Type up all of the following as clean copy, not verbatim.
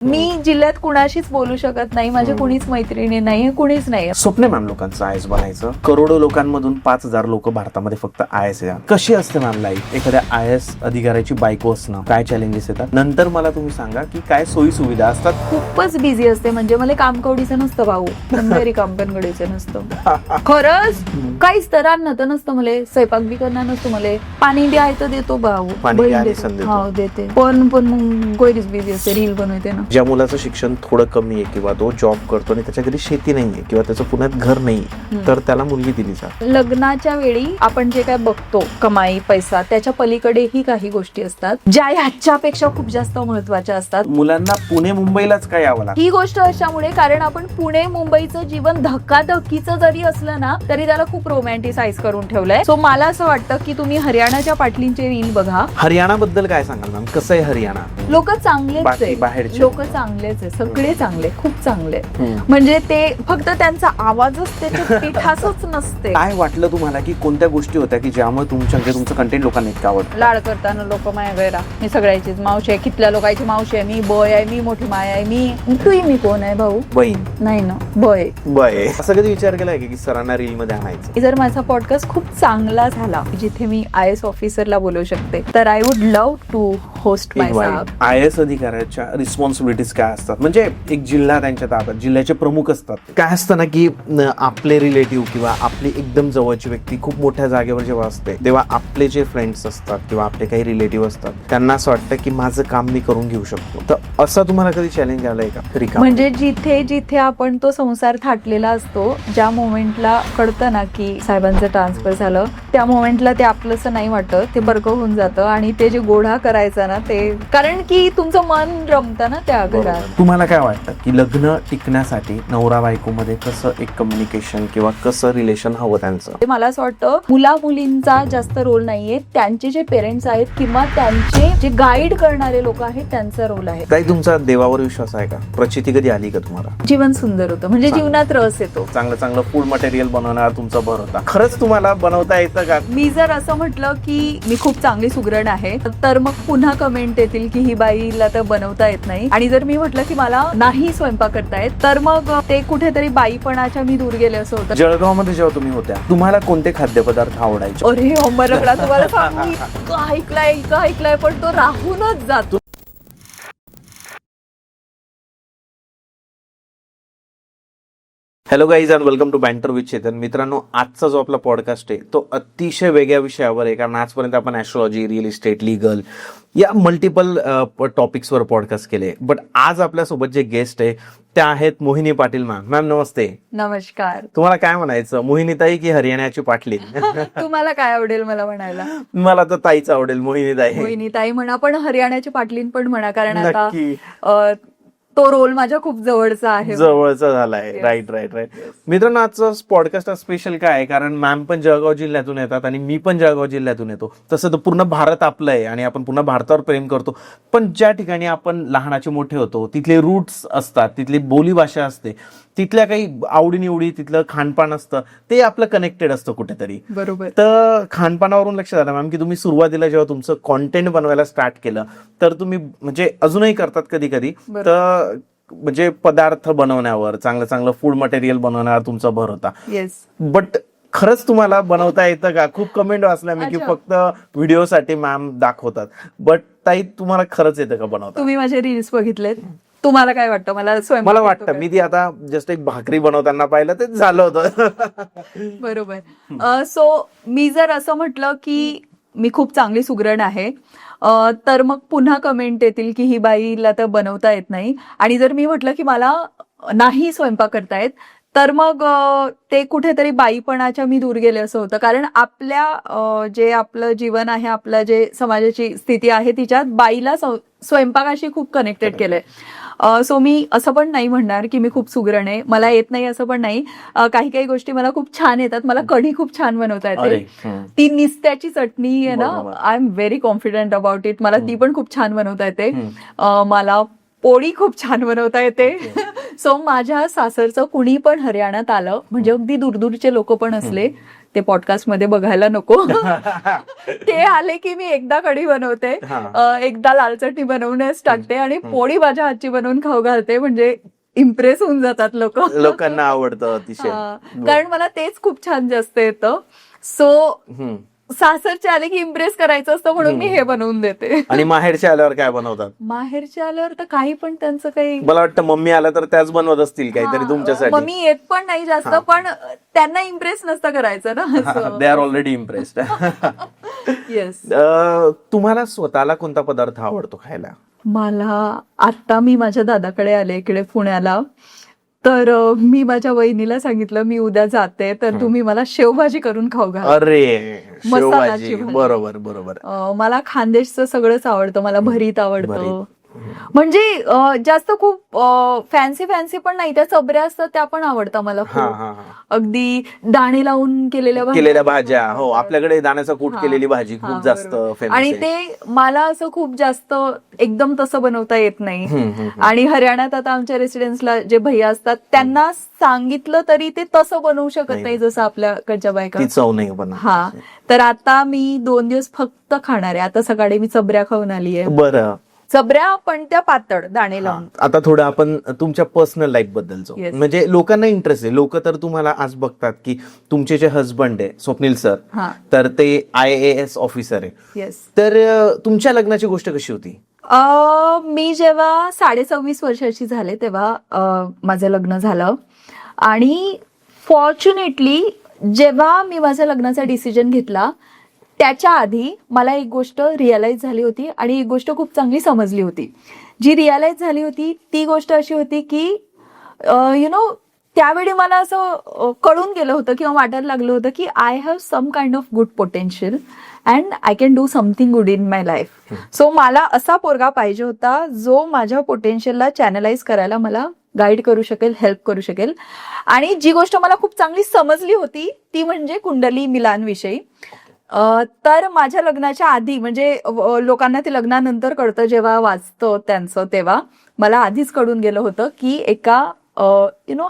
मी जिल्ह्यात कुणाशीच बोलू शकत नाही, माझे कुणीच मैत्रिणी नाही, कुणीच नाही. स्वप्न मॅम लोकांचं आय एस बनायचं. करोडो लोकांमधून 5,000 लोक भारतामध्ये फक्त आय एस आहे. कशी असते मॅम लाईफ एखाद्या आय एस अधिकाऱ्याची बायको असणं? काय चॅलेंजेस येतात? नंतर मला तुम्ही सांगा की काय सोयी सुविधा असतात. खूपच बिझी असते, म्हणजे मला कामकवडीचं नसतं भाऊ, गंभीर कामकवडीचं नसतं. खरंच काहीच तर नसतं मला, स्वयंपाक बी करणार नसतो मला. पाणी द्यायचं देतो भाऊ, पाणी बहीण आणि देतो. सण देतो. हा देते, पण मग गोयरीच बिझी असते, रील बनवते ना. ज्या मुलाचं शिक्षण थोडं कमी आहे किंवा तो जॉब करतो आणि त्याच्या घरी शेती नाहीये किंवा त्याचं पुण्यात घर नाही, तर त्याला मुलगी दिली जाते. लग्नाच्या वेळी आपण जे काय बघतो, कमाई पैसा, त्याच्या पलीकडेही काही गोष्टी असतात ज्या ह्याच्यापेक्षा खूप जास्त महत्वाच्या असतात. मुलांना पुणे मुंबईलाच काय यावं लागतं? ही गोष्ट अशामुळे कारण आपण पुणे मुंबईचं जीवन धक्काधक्कीचं जरी असलं ना, तरी त्याला खूप रोमॅन्टिसाइज करून ठेवलंय. सो मला असं वाटतं की तुम्ही हरियाणाच्या पाटलींचे रील बघा. हरियाणा बद्दल काय सांगाल मॅम? कसं आहे हरियाणा? लोक चांगलेच बाकी आहे, बाहेरचे? लोक चांगलेच आहे, सगळे चांगले, खूप चांगले. म्हणजे ते फक्त त्यांचा आवाजच त्याच्या पिठासच नसते. काय वाटलं तुम्हाला की कोणत्या गोष्टी होत्या की ज्यामुळे तुमचं कंटेंट लोकांना इतकं आवडतं? लाड करताना लोक माया गैरा, मी सगळ्याचीच मावशी आहे, कितल्या लोकांची मावशी आहे, मी बय आहे, मी मोठी माया आहे, मी कोण आहे भाऊ? बहीण नाही ना, बय. बय. असं कधी विचार केलाय की सरांना रील मध्ये आणायचं? जर माझा पॉडकास्ट खूप चांगला झाला, जिथे मी आय एस ऑफिसरला बोलवू शकते, तर I would love to host myself. IAS अधिकाऱ्याच्या रिस्पॉन्सिबिलिटीज काय असतात? म्हणजे एक जिल्हा त्यांच्या ताब्यात, जिल्ह्याचे प्रमुख असतात. काय असतं ना की आपले रिलेटिव्ह किंवा आपली एकदम जवळची व्यक्ती खूप मोठ्या जागेवर जेव्हा असते, तेव्हा आपले जे फ्रेंड्स असतात किंवा आपले काही रिलेटिव्ह असतात, त्यांना असं वाटतं की माझं काम मी करून घेऊ शकतो. तर असं तुम्हाला कधी चॅलेंज आलंय का? म्हणजे जिथे जिथे आपण तो संसार थाटलेला असतो, ज्या मोमेंटला कळतं ना की साहेबांचं ट्रान्सफर झालं, त्या मोमेंटला ते आपलंसं नाही वाटत, ते बरकं होऊन जातं. आणि ते जे गोढा करायचा ना, ते कारण की तुमचं मन रमतं ना त्या घरात. तुम्हाला काय वाटतं की लग्न टिकण्यासाठी नवरा बायको मध्ये कसं एक कम्युनिकेशन किंवा कसं रिलेशन हवं त्यांचं? मला असं वाटतं मुला मुलींचा जास्त रोल नाहीये, त्यांचे जे पेरेंट्स आहेत किंवा त्यांचे जे गाईड करणारे लोक आहेत त्यांचा रोल आहे. काही तुमचा देवावर विश्वास आहे का? प्रचिती कधी आली का तुम्हाला? जीवन सुंदर होतं, म्हणजे जीवनात रस येतो. चांगलं फूड मटेरियल बनवण्यावर तुमचा भर होता. खरंच तुम्हाला बनवता येतं का? मी जर असं म्हटलं की मी खूप चांगली सुगरण आहे, तर मग पुन्हा कमेंट येतील की ही बाईला तर बनवता येत नाही. आणि जर मी म्हटलं की मला नाही स्वयंपाक करता येत, तर मग ते कुठेतरी बाईपणाच्या मी दूर गेले असं होतं. जळगाव मध्ये जेव्हा तुम्ही होत्या, तुम्हाला कोणते खाद्यपदार्थ आवडायचे? अरे अमरकडा, तुम्हाला सांगू, इतकं ऐकलंय पण तो राहूनच जातो. Hello guys and welcome to banter with Chetan. मित्रांनो, आजचा जो आपला पॉडकास्ट आहे तो अतिशय वेगळ्या विषयावर आहे, कारण आजपर्यंत आपण ॲस्ट्रॉलॉजी, रिअल इस्टेट, लिगल या मल्टिपल टॉपिक्सवर पॉडकास्ट केले. बट आज आपल्यासोबत जे गेस्ट आहे त्या आहेत मोहिनी पाटील मॅम. मॅम नमस्ते. नमस्कार. तुम्हाला काय म्हणायचं, मोहिनीताई की हरियाणाची पाटली? तुम्हाला काय आवडेल मला म्हणायला? मला तर ताईच आवडेल, मोहिनीताई. मोहिनीताई म्हणा, पण हरियाणाची पाटलीन पण म्हणा, कारण आता नक्की. तो रोल माझ्या खूप जवळचा आहे. जवळचा झालाय. राईट. मित्रांनो, आजचा पॉडकास्ट स्पेशल काय आहे, कारण मॅम पण जळगाव जिल्ह्यातून येतात आणि मी पण जळगाव जिल्ह्यातून येतो. तसं तर पूर्ण भारत आपलं आहे आणि आपण पूर्ण भारतावर प्रेम करतो. पण ज्या ठिकाणी आपण लहानाचे मोठे होतो, तिथले रूट्स असतात, तिथली बोलीभाषा असते, तिथल्या काही आवडीनिवडी, तिथलं खानपान असतं, ते आपलं कनेक्टेड असतं कुठेतरी. बरोबर. तर खानपानावरून लक्षात आलं मॅम की तुम्ही सुरुवातीला जेव्हा तुमचं कॉन्टेंट बनवायला स्टार्ट केलं, तर तुम्ही म्हणजे अजूनही करतात कधी कधी, तर म्हणजे पदार्थ बनवण्यावर, चांगलं फूड मटेरियल बनवण्यावर तुमचा भर होता. येस. बट खरंच तुम्हाला बनवता येतं का? खूप कमेंट वाचल्या मी की फक्त व्हिडिओसाठी मॅम दाखवतात, बट ताई तुम्हाला खरंच येतं का बनवता? तुम्ही माझे रील्स बघितलेत, तुम्हाला काय वाटतं? मला वाटतं मी ती आता जस्ट एक भाकरी बनवताना पाहिलं ते झालं होतं. बरोबर. सो मी जर असं म्हटलं की मी खूप चांगली सुगरण आहे, तर मग पुन्हा कमेंट येतील की ही बाईला तर बनवता येत नाही. आणि जर मी म्हटलं की मला नाही स्वयंपाक करता येत, तर मग ते कुठेतरी बाईपणाच्या मी दूर गेले असं होतं. कारण आपल्या जे आपलं जीवन आहे, आपलं जे समाजाची स्थिती आहे, तिच्यात बाईला स्वयंपाकाशी खूप कनेक्टेड केलंय. सो मी असं पण नाही म्हणणार की मी खूप सुगरण आहे, मला येत नाही असं पण नाही. काही गोष्टी मला खूप छान येतात. मला कढी खूप छान बनवता येते. ती निस्त्याची चटणी आहे ना, I am very confident about it. मला ती पण खूप छान बनवता येते. मला पोळी खूप छान बनवता येते. सो माझ्या सासरचं कुणी पण हरियाणात आलं, म्हणजे अगदी दूरदूरचे लोक पण असले, ते पॉडकास्ट मध्ये बघायला नको. ते आले की मी एकदा कढी बनवते, एकदा लाल चटणी बनवूनच टाकते आणि पोळी माझ्या हातची बनवून खाऊ घालते, म्हणजे इम्प्रेस होऊन जातात लोकांना आवडतं अतिशय. कारण मला तेच खूप छान जास्त येतं. सो सासरचे आले की इम्प्रेस करायचं असतं म्हणून मी हे बनवून देते. आणि माहेरचे आल्यावर काय बनवतात? माहेरचे आल्यावर तर काही पण त्यांचं काही, मला वाटतं मम्मी आला तर त्याच बनवत असतील काहीतरी तुमच्यासाठी. मम्मी येत पण नाही जास्त, पण त्यांना इम्प्रेस नसतं करायचं ना. They are already impressed. Yes. तुम्हाला स्वतःला कोणता पदार्थ आवडतो खायला? मला आता मी माझ्या दादाकडे आले इकडे पुण्याला, तर मी माझ्या वहिनीला सांगितलं मी उद्या जाते तर तुम्ही मला शेवभाजी करून खाऊ घाला. अरे मसाल्याची शेवभाजी, बरोबर बरोबर. मला खानदेशचं सगळंच आवडतं, मला भरीत आवडतं. म्हणजे जास्त खूप फॅन्सी पण नाही, त्या चबऱ्या असतात त्या पण आवडतात मला खूप. अगदी दाणे लावून केलेल्या भाज्या. हो, आपल्याकडे दाण्याचा कूट केलेली भाजी खूप जास्त फेमस. आणि ते मला असं खूप जास्त एकदम तसं बनवता येत नाही. आणि हरियाणात आता आमच्या रेसिडेन्सला जे भैया असतात त्यांना सांगितलं तरी ते तसं बनवू शकत नाही जसं आपल्याकडच्या बायका. चव नाही पण. तर आता मी 2 दिवस फक्त खाणार आहे. आता सकाळी मी चबऱ्या खाऊन आली आहे. बरं. चबऱ्या पण त्या पातळ दाणे लावून. आता थोडं आपण तुमच्या पर्सनल लाईफ बद्दलचं, म्हणजे लोकांना इंटरेस्ट आहे. लोक तर तुम्हाला आज बघतात की तुमचे जे हजबंड आहे स्वप्नील सर, तर ते IAS ऑफिसर आहे. तर तुमच्या लग्नाची गोष्ट कशी होती? मी जेव्हा 26.5 वर्षाची झाले तेव्हा माझं लग्न झालं. आणि फॉर्च्युनेटली जेव्हा मी माझ्या लग्नाचा डिसिजन घेतला त्याच्या आधी मला एक गोष्ट रिअलाइज झाली होती आणि एक गोष्ट खूप चांगली समजली होती. जी रिअलाइज झाली होती ती गोष्ट अशी होती की त्यावेळी मला असं कळून गेलं होतं किंवा वाटायला लागलं होतं की I have some kind of good potential and I can do something good in my life. So मला असा पोरगा पाहिजे होता जो माझ्या पोटेन्शियलला चॅनलाइज करायला मला गाईड करू शकेल, हेल्प करू शकेल. आणि जी गोष्ट मला खूप चांगली समजली होती ती म्हणजे कुंडली मिलान विषयी. तर माझ्या लग्नाच्या आधी, म्हणजे लोकांना ते लग्नानंतर कळतं जेव्हा वाचतं त्यांचं, तेव्हा मला आधीच कळून गेलं होतं की एका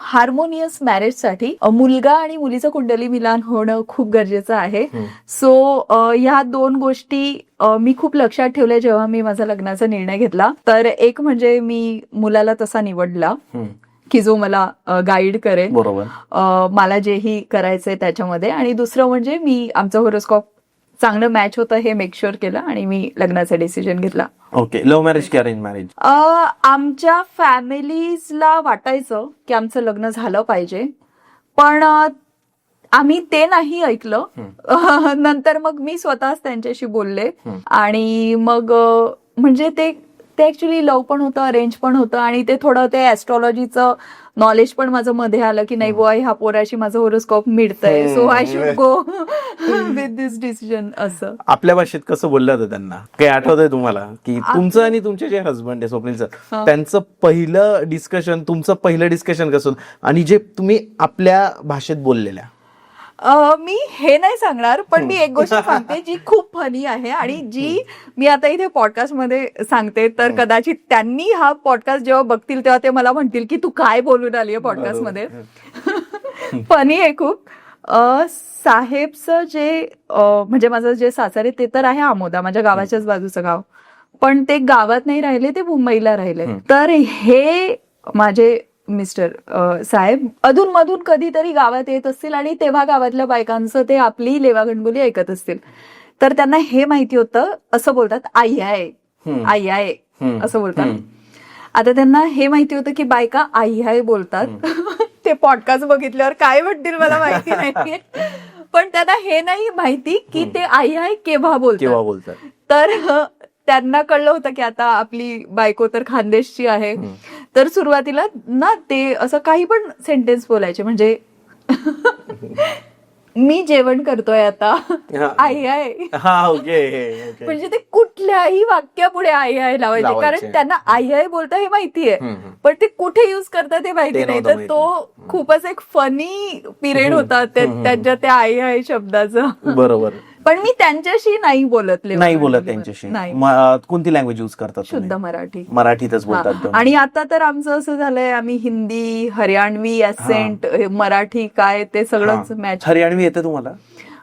हार्मोनियस मॅरेजसाठी मुलगा आणि मुलीचं कुंडली मिलान होणं खूप गरजेचं आहे. सो ह्या 2 गोष्टी मी खूप लक्षात ठेवल्या जेव्हा मी माझा लग्नाचा निर्णय घेतला. तर एक म्हणजे मी मुलाला तसा निवडला की जो मला गाईड करेल, बरोबर, मला जेही करायचंय त्याच्यामध्ये. आणि दुसरं म्हणजे मी आमचं होरोस्कोप चांगलं मॅच होतं हे मेक शुअर केलं आणि मी लग्नाचा डिसिजन घेतला. ओके. लव्ह मॅरेज की अरेंज मॅरेज? आमच्या फॅमिलीजला वाटायचं की आमचं लग्न झालं पाहिजे, पण आम्ही ते नाही ऐकलं. नंतर मग मी स्वतःच त्यांच्याशी बोलले आणि मग म्हणजे ते ऍक्च्युली लव्ह पण होतं, अरेंज पण होतं. आणि ते थोडं ते ऍस्ट्रॉलॉजीचं नॉलेज पण माझं मध्ये आलं की नाही बुवा ह्या पोराशी माझं होरोस्कोप मिळतंय, so I should go with this decision. असं आपल्या भाषेत कसं बोललं होतं त्यांना? काही आठवतंय तुम्हाला की तुमचं आणि तुमचे जे हजबंड आहे स्वप्नील सर, त्यांचं पहिलं डिस्कशन, तुमचं पहिलं डिस्कशन कसं आणि जे तुम्ही आपल्या भाषेत बोललेल्या? मी हे नाही सांगणार, पण मी एक गोष्ट सांगते जी खूप फनी आहे आणि जी मी आता इथे पॉडकास्ट मध्ये सांगते. तर कदाचित त्यांनी हा पॉडकास्ट जेव्हा बघतील तेव्हा ते मला म्हणतील की तू काय बोलून आली आहे पॉडकास्ट मध्ये. फनी आहे खूप. साहेबचं जे म्हणजे माझं जे सासर आहे ते तर आहे आमोदा, माझ्या गावाच्याच बाजूचं गाव, पण ते गावात नाही राहिले, ते मुंबईला राहिले. तर हे माझे मिस्टर साहेब अधूनमधून कधीतरी गावात येत असतील आणि तेव्हा गावातल्या बायकांचं ते आपली लेवागणबोली ऐकत असतील. तर त्यांना हे माहिती होतं, असं बोलतात आई आहे, आई आहे असं बोलतात. आता त्यांना हे माहिती होतं की बायका आई आहे बोलतात. ते पॉडकास्ट बघितल्यावर काय म्हणतील मला माहिती नाही, पण त्यांना हे नाही माहिती की ते आई आहे केव्हा बोलतात. तर त्यांना कळलं होतं की आता आपली बायको तर खानदेशची आहे. तर सुरुवातीला ना ते असं काही पण सेंटेन्स बोलायचे, म्हणजे मी जेवण करतोय आता, आई आहे. म्हणजे ते कुठल्याही वाक्यापुढे आई आहे लावायचे, कारण त्यांना आई आहे बोलता हे माहितीये, पण ते कुठे युज करतात हे माहिती नाही. तर तो खूपच एक फनी पिरियड होता त्यांच्या त्या आई आहे शब्दाचा. बरोबर. पण मी त्यांच्याशी नाही बोलत नाही बोलत त्यांच्याशी. नाही. कोणती लँग्वेज युज करतात तुम्ही? शुद्ध मराठी. मराठीतच बोलतात हा. तुम्ही. आणि आता तर आमचं असं झालंय, आम्ही हिंदी, हरियाणवी ऍसेंट, मराठी काय ते सगळंच मॅच. हरियाणवी येते तुम्हाला?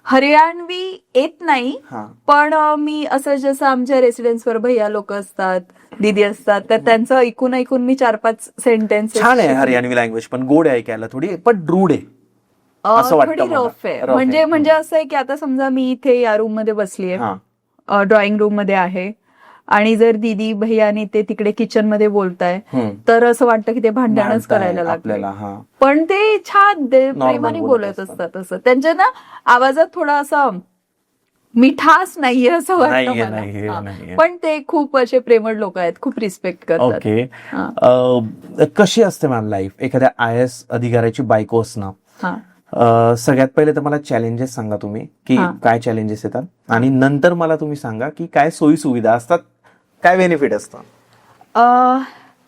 हरियाणवी येत नाही, हा. पण मी असं जसं आमच्या रेसिडेन्सवर भैया लोक असतात, दीदी असतात, तर त्यांचं ऐकून ऐकून मी 4-5 सेंटेन्स. छान आहे हरियाणवी लँग्वेज, पण गोड आहे ऐकायला थोडी, पण रूढ आहे असं वाटतं थोडी मला. रफ आहे. Rough आहे. म्हणजे असं आहे की आता समजा मी इथे या रूम मध्ये बसलीये, ड्रॉइंग रूम मध्ये आहे, आणि जर दीदी भैयानी ते तिकडे किचन मध्ये बोलताय, तर असं वाटतं की ते भांडणच करायला लागले. आपल्याला. पण ते छान प्रेमाने बोलत बोलत असतात. असं त्यांच्या ना आवाजात थोडा असा मिठास नाहीये असं वाटतं मला. पण ते खूप असे प्रेमळ लोक आहेत, खूप रिस्पेक्ट करतात. ओके. कशी असते मॅम लाईफ एखाद्या IAS अधिकाऱ्याची बायको असणं? सगळ्यात पहिले तर मला चॅलेंजेस सांगा तुम्ही, की काय चॅलेंजेस येतात, आणि नंतर मला तुम्ही सांगा की काय सोयी सुविधा असतात, काय बेनिफिट असतं.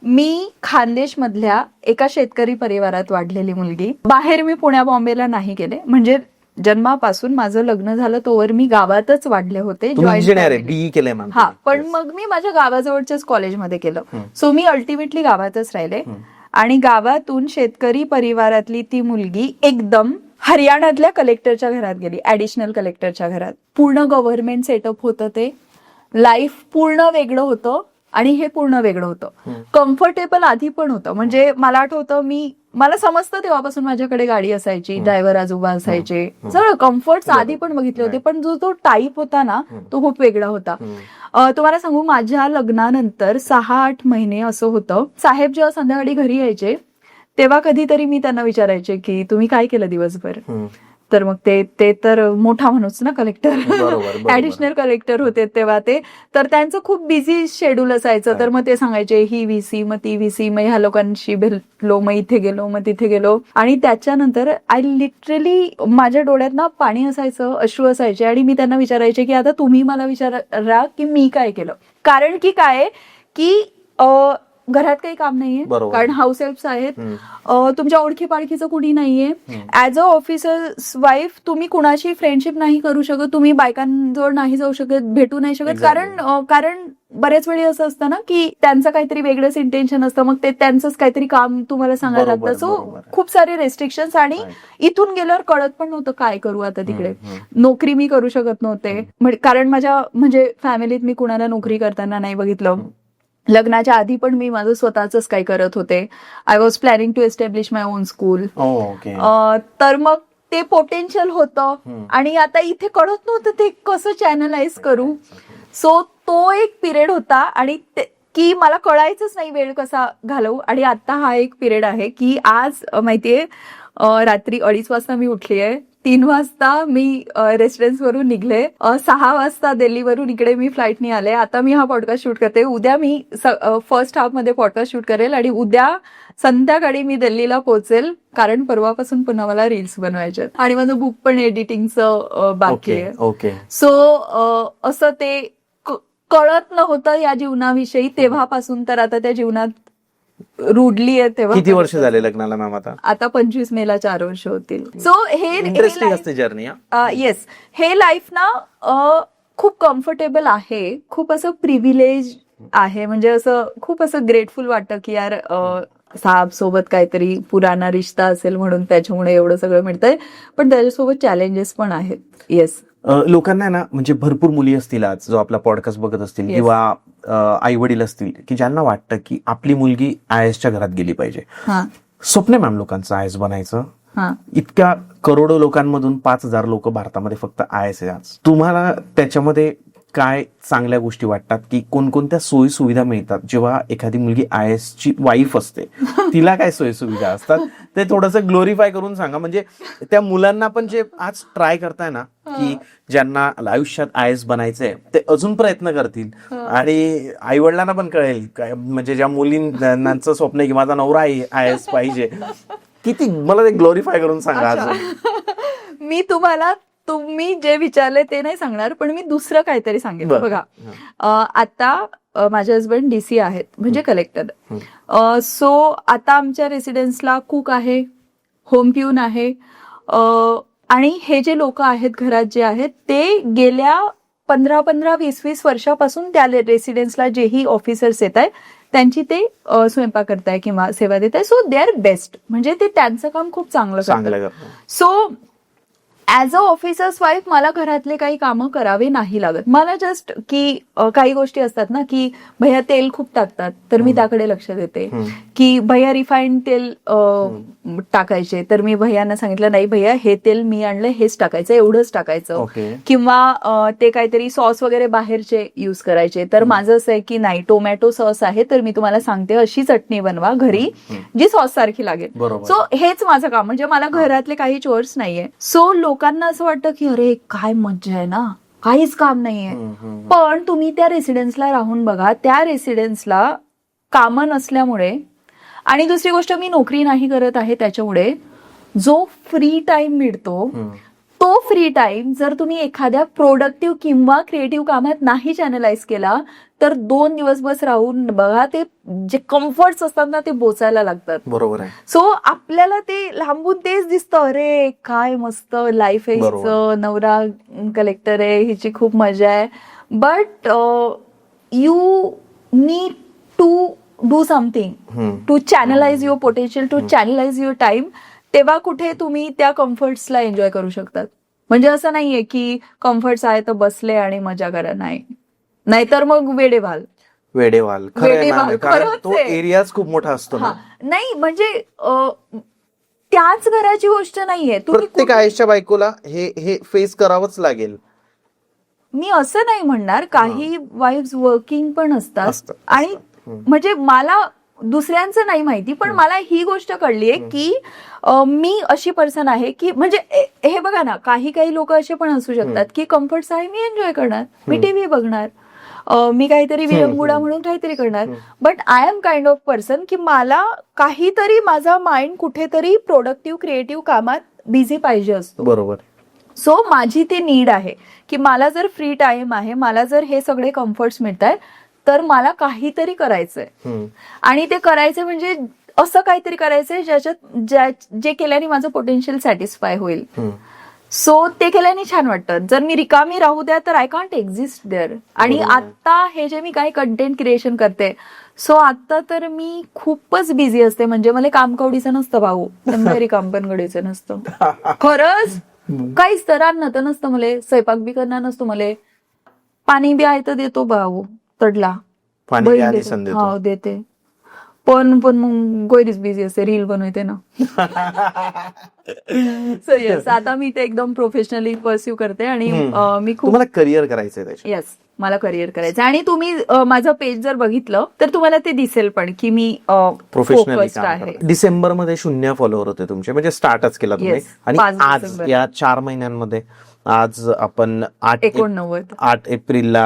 मी खानदेश मधल्या एका शेतकरी परिवारात वाढलेली मुलगी. बाहेर मी पुण्या बॉम्बेला नाही गेले, म्हणजे जन्मापासून माझं लग्न झालं तोवर मी गावातच वाढले होते. BE केलंय मॅम? हा, पण मग मी माझ्या गावाजवळच्याच कॉलेजमध्ये केलं. सो मी अल्टिमेटली गावातच राहिले, आणि गावातून शेतकरी परिवारातली ती मुलगी एकदम हरियाणातल्या कलेक्टरच्या घरात गेली, ऍडिशनल कलेक्टरच्या घरात. पूर्ण गव्हर्नमेंट सेटअप होतं, ते लाईफ पूर्ण वेगळं होतं, आणि हे पूर्ण वेगळं होतं. कम्फर्टेबल आधी पण होतं, म्हणजे मला आठवतं मला समजतं तेव्हापासून माझ्याकडे गाडी असायची, ड्रायव्हर आजोबा असायचे, सगळं कम्फर्ट आधी पण बघितले होते. पण जो तो टाईप होता ना, तो खूप वेगळा होता. तुम्हाला सांगू, माझ्या लग्नानंतर 6-8 महिने असं होतं, साहेब जेव्हा संध्याकाळी घरी यायचे तेव्हा कधीतरी मी त्यांना विचारायचे की तुम्ही काय केलं दिवसभर. तर मग ते तर मोठा माणूस ना, कलेक्टर, ऍडिशनल कलेक्टर होते तेव्हा ते, तर त्यांचं खूप बिझी शेड्यूल असायचं. तर मग ते सांगायचे ही VC, मग ती VC, मग ह्या लोकांशी भेटलो, मग इथे गेलो, मग तिथे गेलो. आणि त्याच्यानंतर आय लिटरली माझ्या डोळ्यात ना पाणी असायचं, अश्रू असायचे, आणि मी त्यांना विचारायचे की आता तुम्ही मला विचारा की मी काय केलं. कारण की काय की घरात काही काम नाहीये, कारण हाऊस हेल्प्स आहेत, तुमच्या ओळखी पाळखीचं कुणी नाहीये. ऍज अ ऑफिसर वाईफ तुम्ही कुणाशी फ्रेंडशिप नाही करू शकत, तुम्ही बायकांजवळ नाही जाऊ शकत, भेटू नाही शकत, कारण बऱ्याच वेळी असं असतं ना की त्यांचं काहीतरी वेगळंच इंटेन्शन असतं, मग ते त्यांचंच काहीतरी काम तुम्हाला सांगायला लागतं. सो खूप सारे रेस्ट्रिक्शन्स, आणि इथून गेल्यावर कळत पण नव्हतं काय करू आता तिकडे. नोकरी मी करू शकत नव्हते, कारण माझ्या फॅमिलीत मी कुणाला नोकरी करताना नाही बघितलं. लग्नाच्या आधी पण मी माझं स्वतःच काही करत होते. I was planning to establish my own school. तर मग ते पोटेन्शियल होतं, आणि आता इथे कळत नव्हतं ते कसं चॅनलाइज करू. सो तो एक पिरियड होता, आणि की मला कळायचंच नाही वेळ कसा घालवू. आणि आता हा एक पिरियड आहे की आज माहितीये रात्री 2:30 वाजता मी उठली आहे, 3 वाजता मी रेसिडेन्सवरून निघले, 6 वाजता दिल्लीवरून इकडे मी फ्लाईटने आले. आता मी हा पॉडकास्ट शूट करते. उद्या मी फर्स्ट हाफ मध्ये पॉडकास्ट शूट करेल, आणि उद्या संध्याकाळी मी दिल्लीला पोहोचेल, कारण परवापासून पुन्हा मला रील्स बनवायचे, आणि माझं बुक पण एडिटिंगचं बाकी आहे. सो असं ते कळत नव्हतं या जीवनाविषयी तेव्हापासून, तर आता त्या जीवनात रुडली आहे. तेव्हा किती वर्ष झाले लग्नाला मॅम? आता 25 मेला 4 वर्ष होतील. सो हे इंटरेस्टिंग असते जर्नी. येस, हे लाईफ ना खूप कम्फर्टेबल आहे, खूप असं प्रिव्हिलेज आहे, म्हणजे असं खूप असं ग्रेटफुल वाटतं की यार साहेब सोबत काहीतरी पुराणा रिश्ता असेल म्हणून त्याच्यामुळे एवढं सगळं मिळतंय. पण त्याच्यासोबत चॅलेंजेस पण आहेत. येस, लोकांना ना, म्हणजे भरपूर मुली असतील आज जो आपला पॉडकास्ट बघत असतील, किंवा आई वडील असतील की ज्यांना वाटतं की आपली मुलगी IASच्या घरात गेली पाहिजे. स्वप्न मॅम लोकांचं IAS बनायचं. इतक्या करोडो लोकांमधून 5,000 लोक भारतामध्ये फक्त IAS आहे आज. तुम्हाला त्याच्यामध्ये काय चांगल्या गोष्टी वाटतात, की कोणकोणत्या सोयी सुविधा मिळतात जेव्हा एखादी मुलगी IASची वाईफ असते? तिला काय सोयी सुविधा असतात ते थोडंसं ग्लोरीफाय करून सांगा, म्हणजे त्या मुलांना पण जे आज ट्राय करताय ना, की ज्यांना आयुष्यात IAS बनायचंय ते अजून प्रयत्न करतील, आणि आई वडिलांना पण कळेल, म्हणजे ज्या मुलींचं स्वप्न आहे की माझा नवरा IAS पाहिजे, किती मला ते ग्लोरीफाय करून सांगा. मी तुम्ही जे विचारले ते नाही सांगणार, पण मी दुसरं काहीतरी सांगेन. बघा, आता माझे हसबंड DC आहेत, म्हणजे कलेक्टर. सो आता आमच्या रेसिडेन्सला कुक आहे, होम प्यून आहे, आणि हे जे लोक आहेत घरात जे आहेत ते गेल्या 15-20 वर्षापासून त्या रेसिडेन्सला जेही ऑफिसर्स येत आहेत त्यांची ते स्वयंपाक करताय किंवा सेवा देत आहे. सो दे आर बेस्ट, म्हणजे ते त्यांचं काम खूप चांगलं करतात. So as a officers wife मला घरातले काही कामं करावे नाही लागत. मला जस्ट की काही गोष्टी असतात ना की भैया तेल खूप टाकतात तर मी त्याकडे लक्ष देते, की भैया रिफाईंड तेल टाकायचे तर मी भैयांना सांगितलं नाही भैया हे तेल मी आणलं हेच टाकायचं, एवढंच टाकायचं. किंवा ते काहीतरी सॉस वगैरे बाहेरचे युज करायचे तर माझं असं आहे की नाही टोमॅटो सॉस आहे तर मी तुम्हाला सांगते अशी चटणी बनवा घरी जी सॉस सारखी लागेल. सो हेच माझं काम, म्हणजे मला घरातले काही चोर्स नाहीये. सो लोकांना असं वाटतं की अरे काय मज्जा आहे ना, काहीच काम नाहीये. पण तुम्ही त्या रेसिडेन्सला राहून बघा, त्या रेसिडेन्सला कामं नसल्यामुळे आणि दुसरी गोष्ट मी नोकरी नाही करत आहे त्याच्यामुळे जो फ्री टाइम मिळतो तो फ्री टाइम जर तुम्ही एखाद्या प्रोडक्टिव्ह किंवा क्रिएटिव्ह कामात नाही चॅनलाइज केला तर 2 दिवस बस राहून बघा ते जे कम्फर्ट्स असतात ना ते बोचायला लागतात. बरोबर आहे. सो आपल्याला ते लांबून तेच दिसतं, अरे काय मस्त लाईफ आहे हिचं, नवरा कलेक्टर आहे, हिची खूप मजा आहे. But you need to do something to channelise your potential, to channelise your time. तेव्हा कुठे तुम्ही त्या कम्फर्ट्सला एन्जॉय करू शकतात. म्हणजे असं नाहीये की कम्फर्ट्स आहे तर बसले आणि मजा करा, नाही, नाहीतर मग वेडेवाल कारण तो एरियाच खूप मोठा असतो ना. नाही म्हणजे त्याच घराची गोष्ट नाहीये, प्रत्येक आयुष्या बायकोला हे फेस करावंच लागेल. मी असं नाही म्हणणार, काही वाईफ्स वर्किंग पण असतात आणि म्हणजे मला दुसऱ्यांचं नाही माहिती पण मला ही गोष्ट कळलीये की मी अशी पर्सन आहे की म्हणजे हे बघा ना, काही लोक असे पण असू शकतात की कम्फर्ट्स आहे मी एन्जॉय करणार, मी टीव्ही बघणार, मी काहीतरी विरंगुळा म्हणून काहीतरी करणार. But I am kind of person की मला काहीतरी माझा माइंड कुठेतरी प्रोडक्टिव्ह क्रिएटिव्ह कामात बिझी पाहिजे असतो. बरोबर. सो माझी ती नीड आहे की मला जर फ्री टाइम आहे, मला जर हे सगळे कम्फर्ट्स मिळत आहेत तर मला काहीतरी करायचंय. आणि ते करायचं म्हणजे असं काहीतरी करायचंय जे केल्याने माझं पोटेन्शियल सॅटिस्फाय होईल. सो ते केल्याने छान वाटतं. जर मी रिकामी राहू द्या तर आय कांट एक्झिस्ट देअर. आणि आता हे जे मी काही कंटेंट क्रिएशन करते, सो आता तर मी खूपच बिझी असते. म्हणजे मला काम कवडीचं नसतं भाऊ, काम पण कवडीचं नसतं खरंच. काहीच तर राहणं नसतं मला, स्वयंपाक बी करणार नसतो मला, पाणी बी आहे तर देतो भाऊ तडला, हा देते. पण मग गोयरीच बिझी असते, रील बनवते ना. सो येस, आता मी ते एकदम प्रोफेशनली परस्यू करते आणि मी खूप करिअर करायचंय. येस, मला करिअर करायचं. आणि तुम्ही माझं पेज जर बघितलं तर तुम्हाला ते दिसेल पण की मी प्रोफेशनली आहे. डिसेंबर मध्ये 0 फॉलोअर होते तुमचे, म्हणजे स्टार्टच केला तुम्ही. आणि आज या 4 महिन्यांमध्ये आज आपण 8 एप्रिलला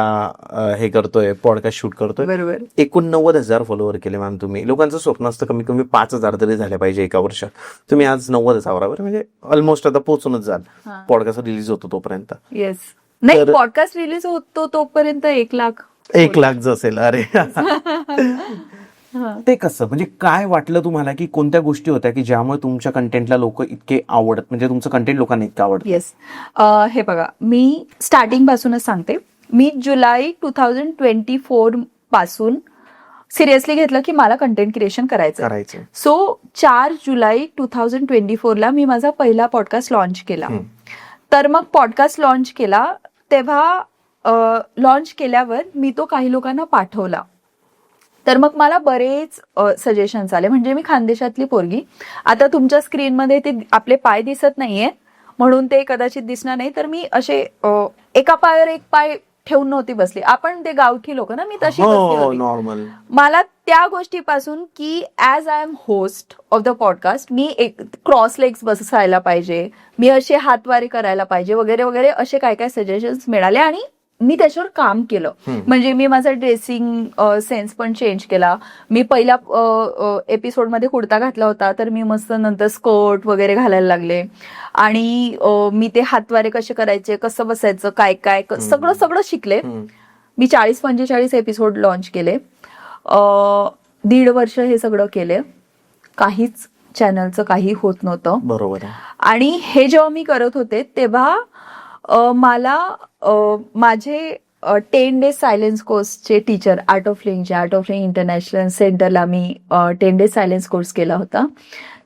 हे करतोय, पॉडकास्ट शूट करतोय. बरोबर. 89,000 फॉलोअर केले मॅम तुम्ही. लोकांचं स्वप्न असतं कमी कमी 5,000 तरी झाले पाहिजे एका वर्षात. तुम्ही आज 90,000 म्हणजे ऑलमोस्ट आता पोहोचूनच जाल पॉडकास्ट रिलीज होतो तोपर्यंत. येस, नाही पॉडकास्ट रिलीज होतो तोपर्यंत 1,00,000 असेल. अरे ते कसं, म्हणजे काय वाटलं तुम्हाला की कोणत्या गोष्टी होत्या की ज्यामुळे तुमच्या कंटेंटला लोक इतके आवडत, म्हणजे तुमचं कंटेंट लोकांना इतकं आवडतं? येस, हे बघा मी स्टार्टिंग पासूनच सांगते. मी जुलै 2024 पासून सिरियसली घेतलं की मला कंटेंट क्रिएशन करायचं. सो 4 जुलै 2024 मी माझा पहिला पॉडकास्ट लॉन्च केला. तर मग पॉडकास्ट लॉन्च केला तेव्हा लॉन्च केल्यावर मी तो काही लोकांना पाठवला. तर मग मला बरेच सजेशन्स आले. म्हणजे मी खानदेशातली पोरगी, आता तुमच्या स्क्रीनमध्ये ते आपले पाय दिसत नाहीये म्हणून ते कदाचित दिसणार नाही, तर मी असे एका पायावर एक पाय ठेवून नव्हती बसली. आपण ते गावठी लोक ना, मी तशी बसली होती. मला त्या गोष्टीपासून की as I am host of the podcast मी एक क्रॉस लेग्स बसायला पाहिजे, मी असे हातवारे करायला पाहिजे वगैरे वगैरे असे काय काय सजेशन्स मिळाले आणि मी त्याच्यावर काम केलं. म्हणजे मी माझा ड्रेसिंग सेन्स पण चेंज केला. मी पहिल्या एपिसोडमध्ये कुर्ता घातला होता तर मी मस्त नंतर स्कर्ट वगैरे घालायला लागले. आणि मी ते हातवारे कसे करायचे, कसं बसायचं, काय काय सगळं शिकले. मी 40-45 एपिसोड लॉन्च केले. 1.5 वर्ष हे सगळं केले. काहीच चॅनलचं काही होत नव्हतं. बरोबर. आणि हे जेव्हा मी करत होते तेव्हा मला माझे 10 डेज सायलेन्स कोर्सचे टीचर आर्ट ऑफ लिंग इंटरनॅशनल सेंटरला मी 10 डेज सायलेन्स कोर्स केला होता.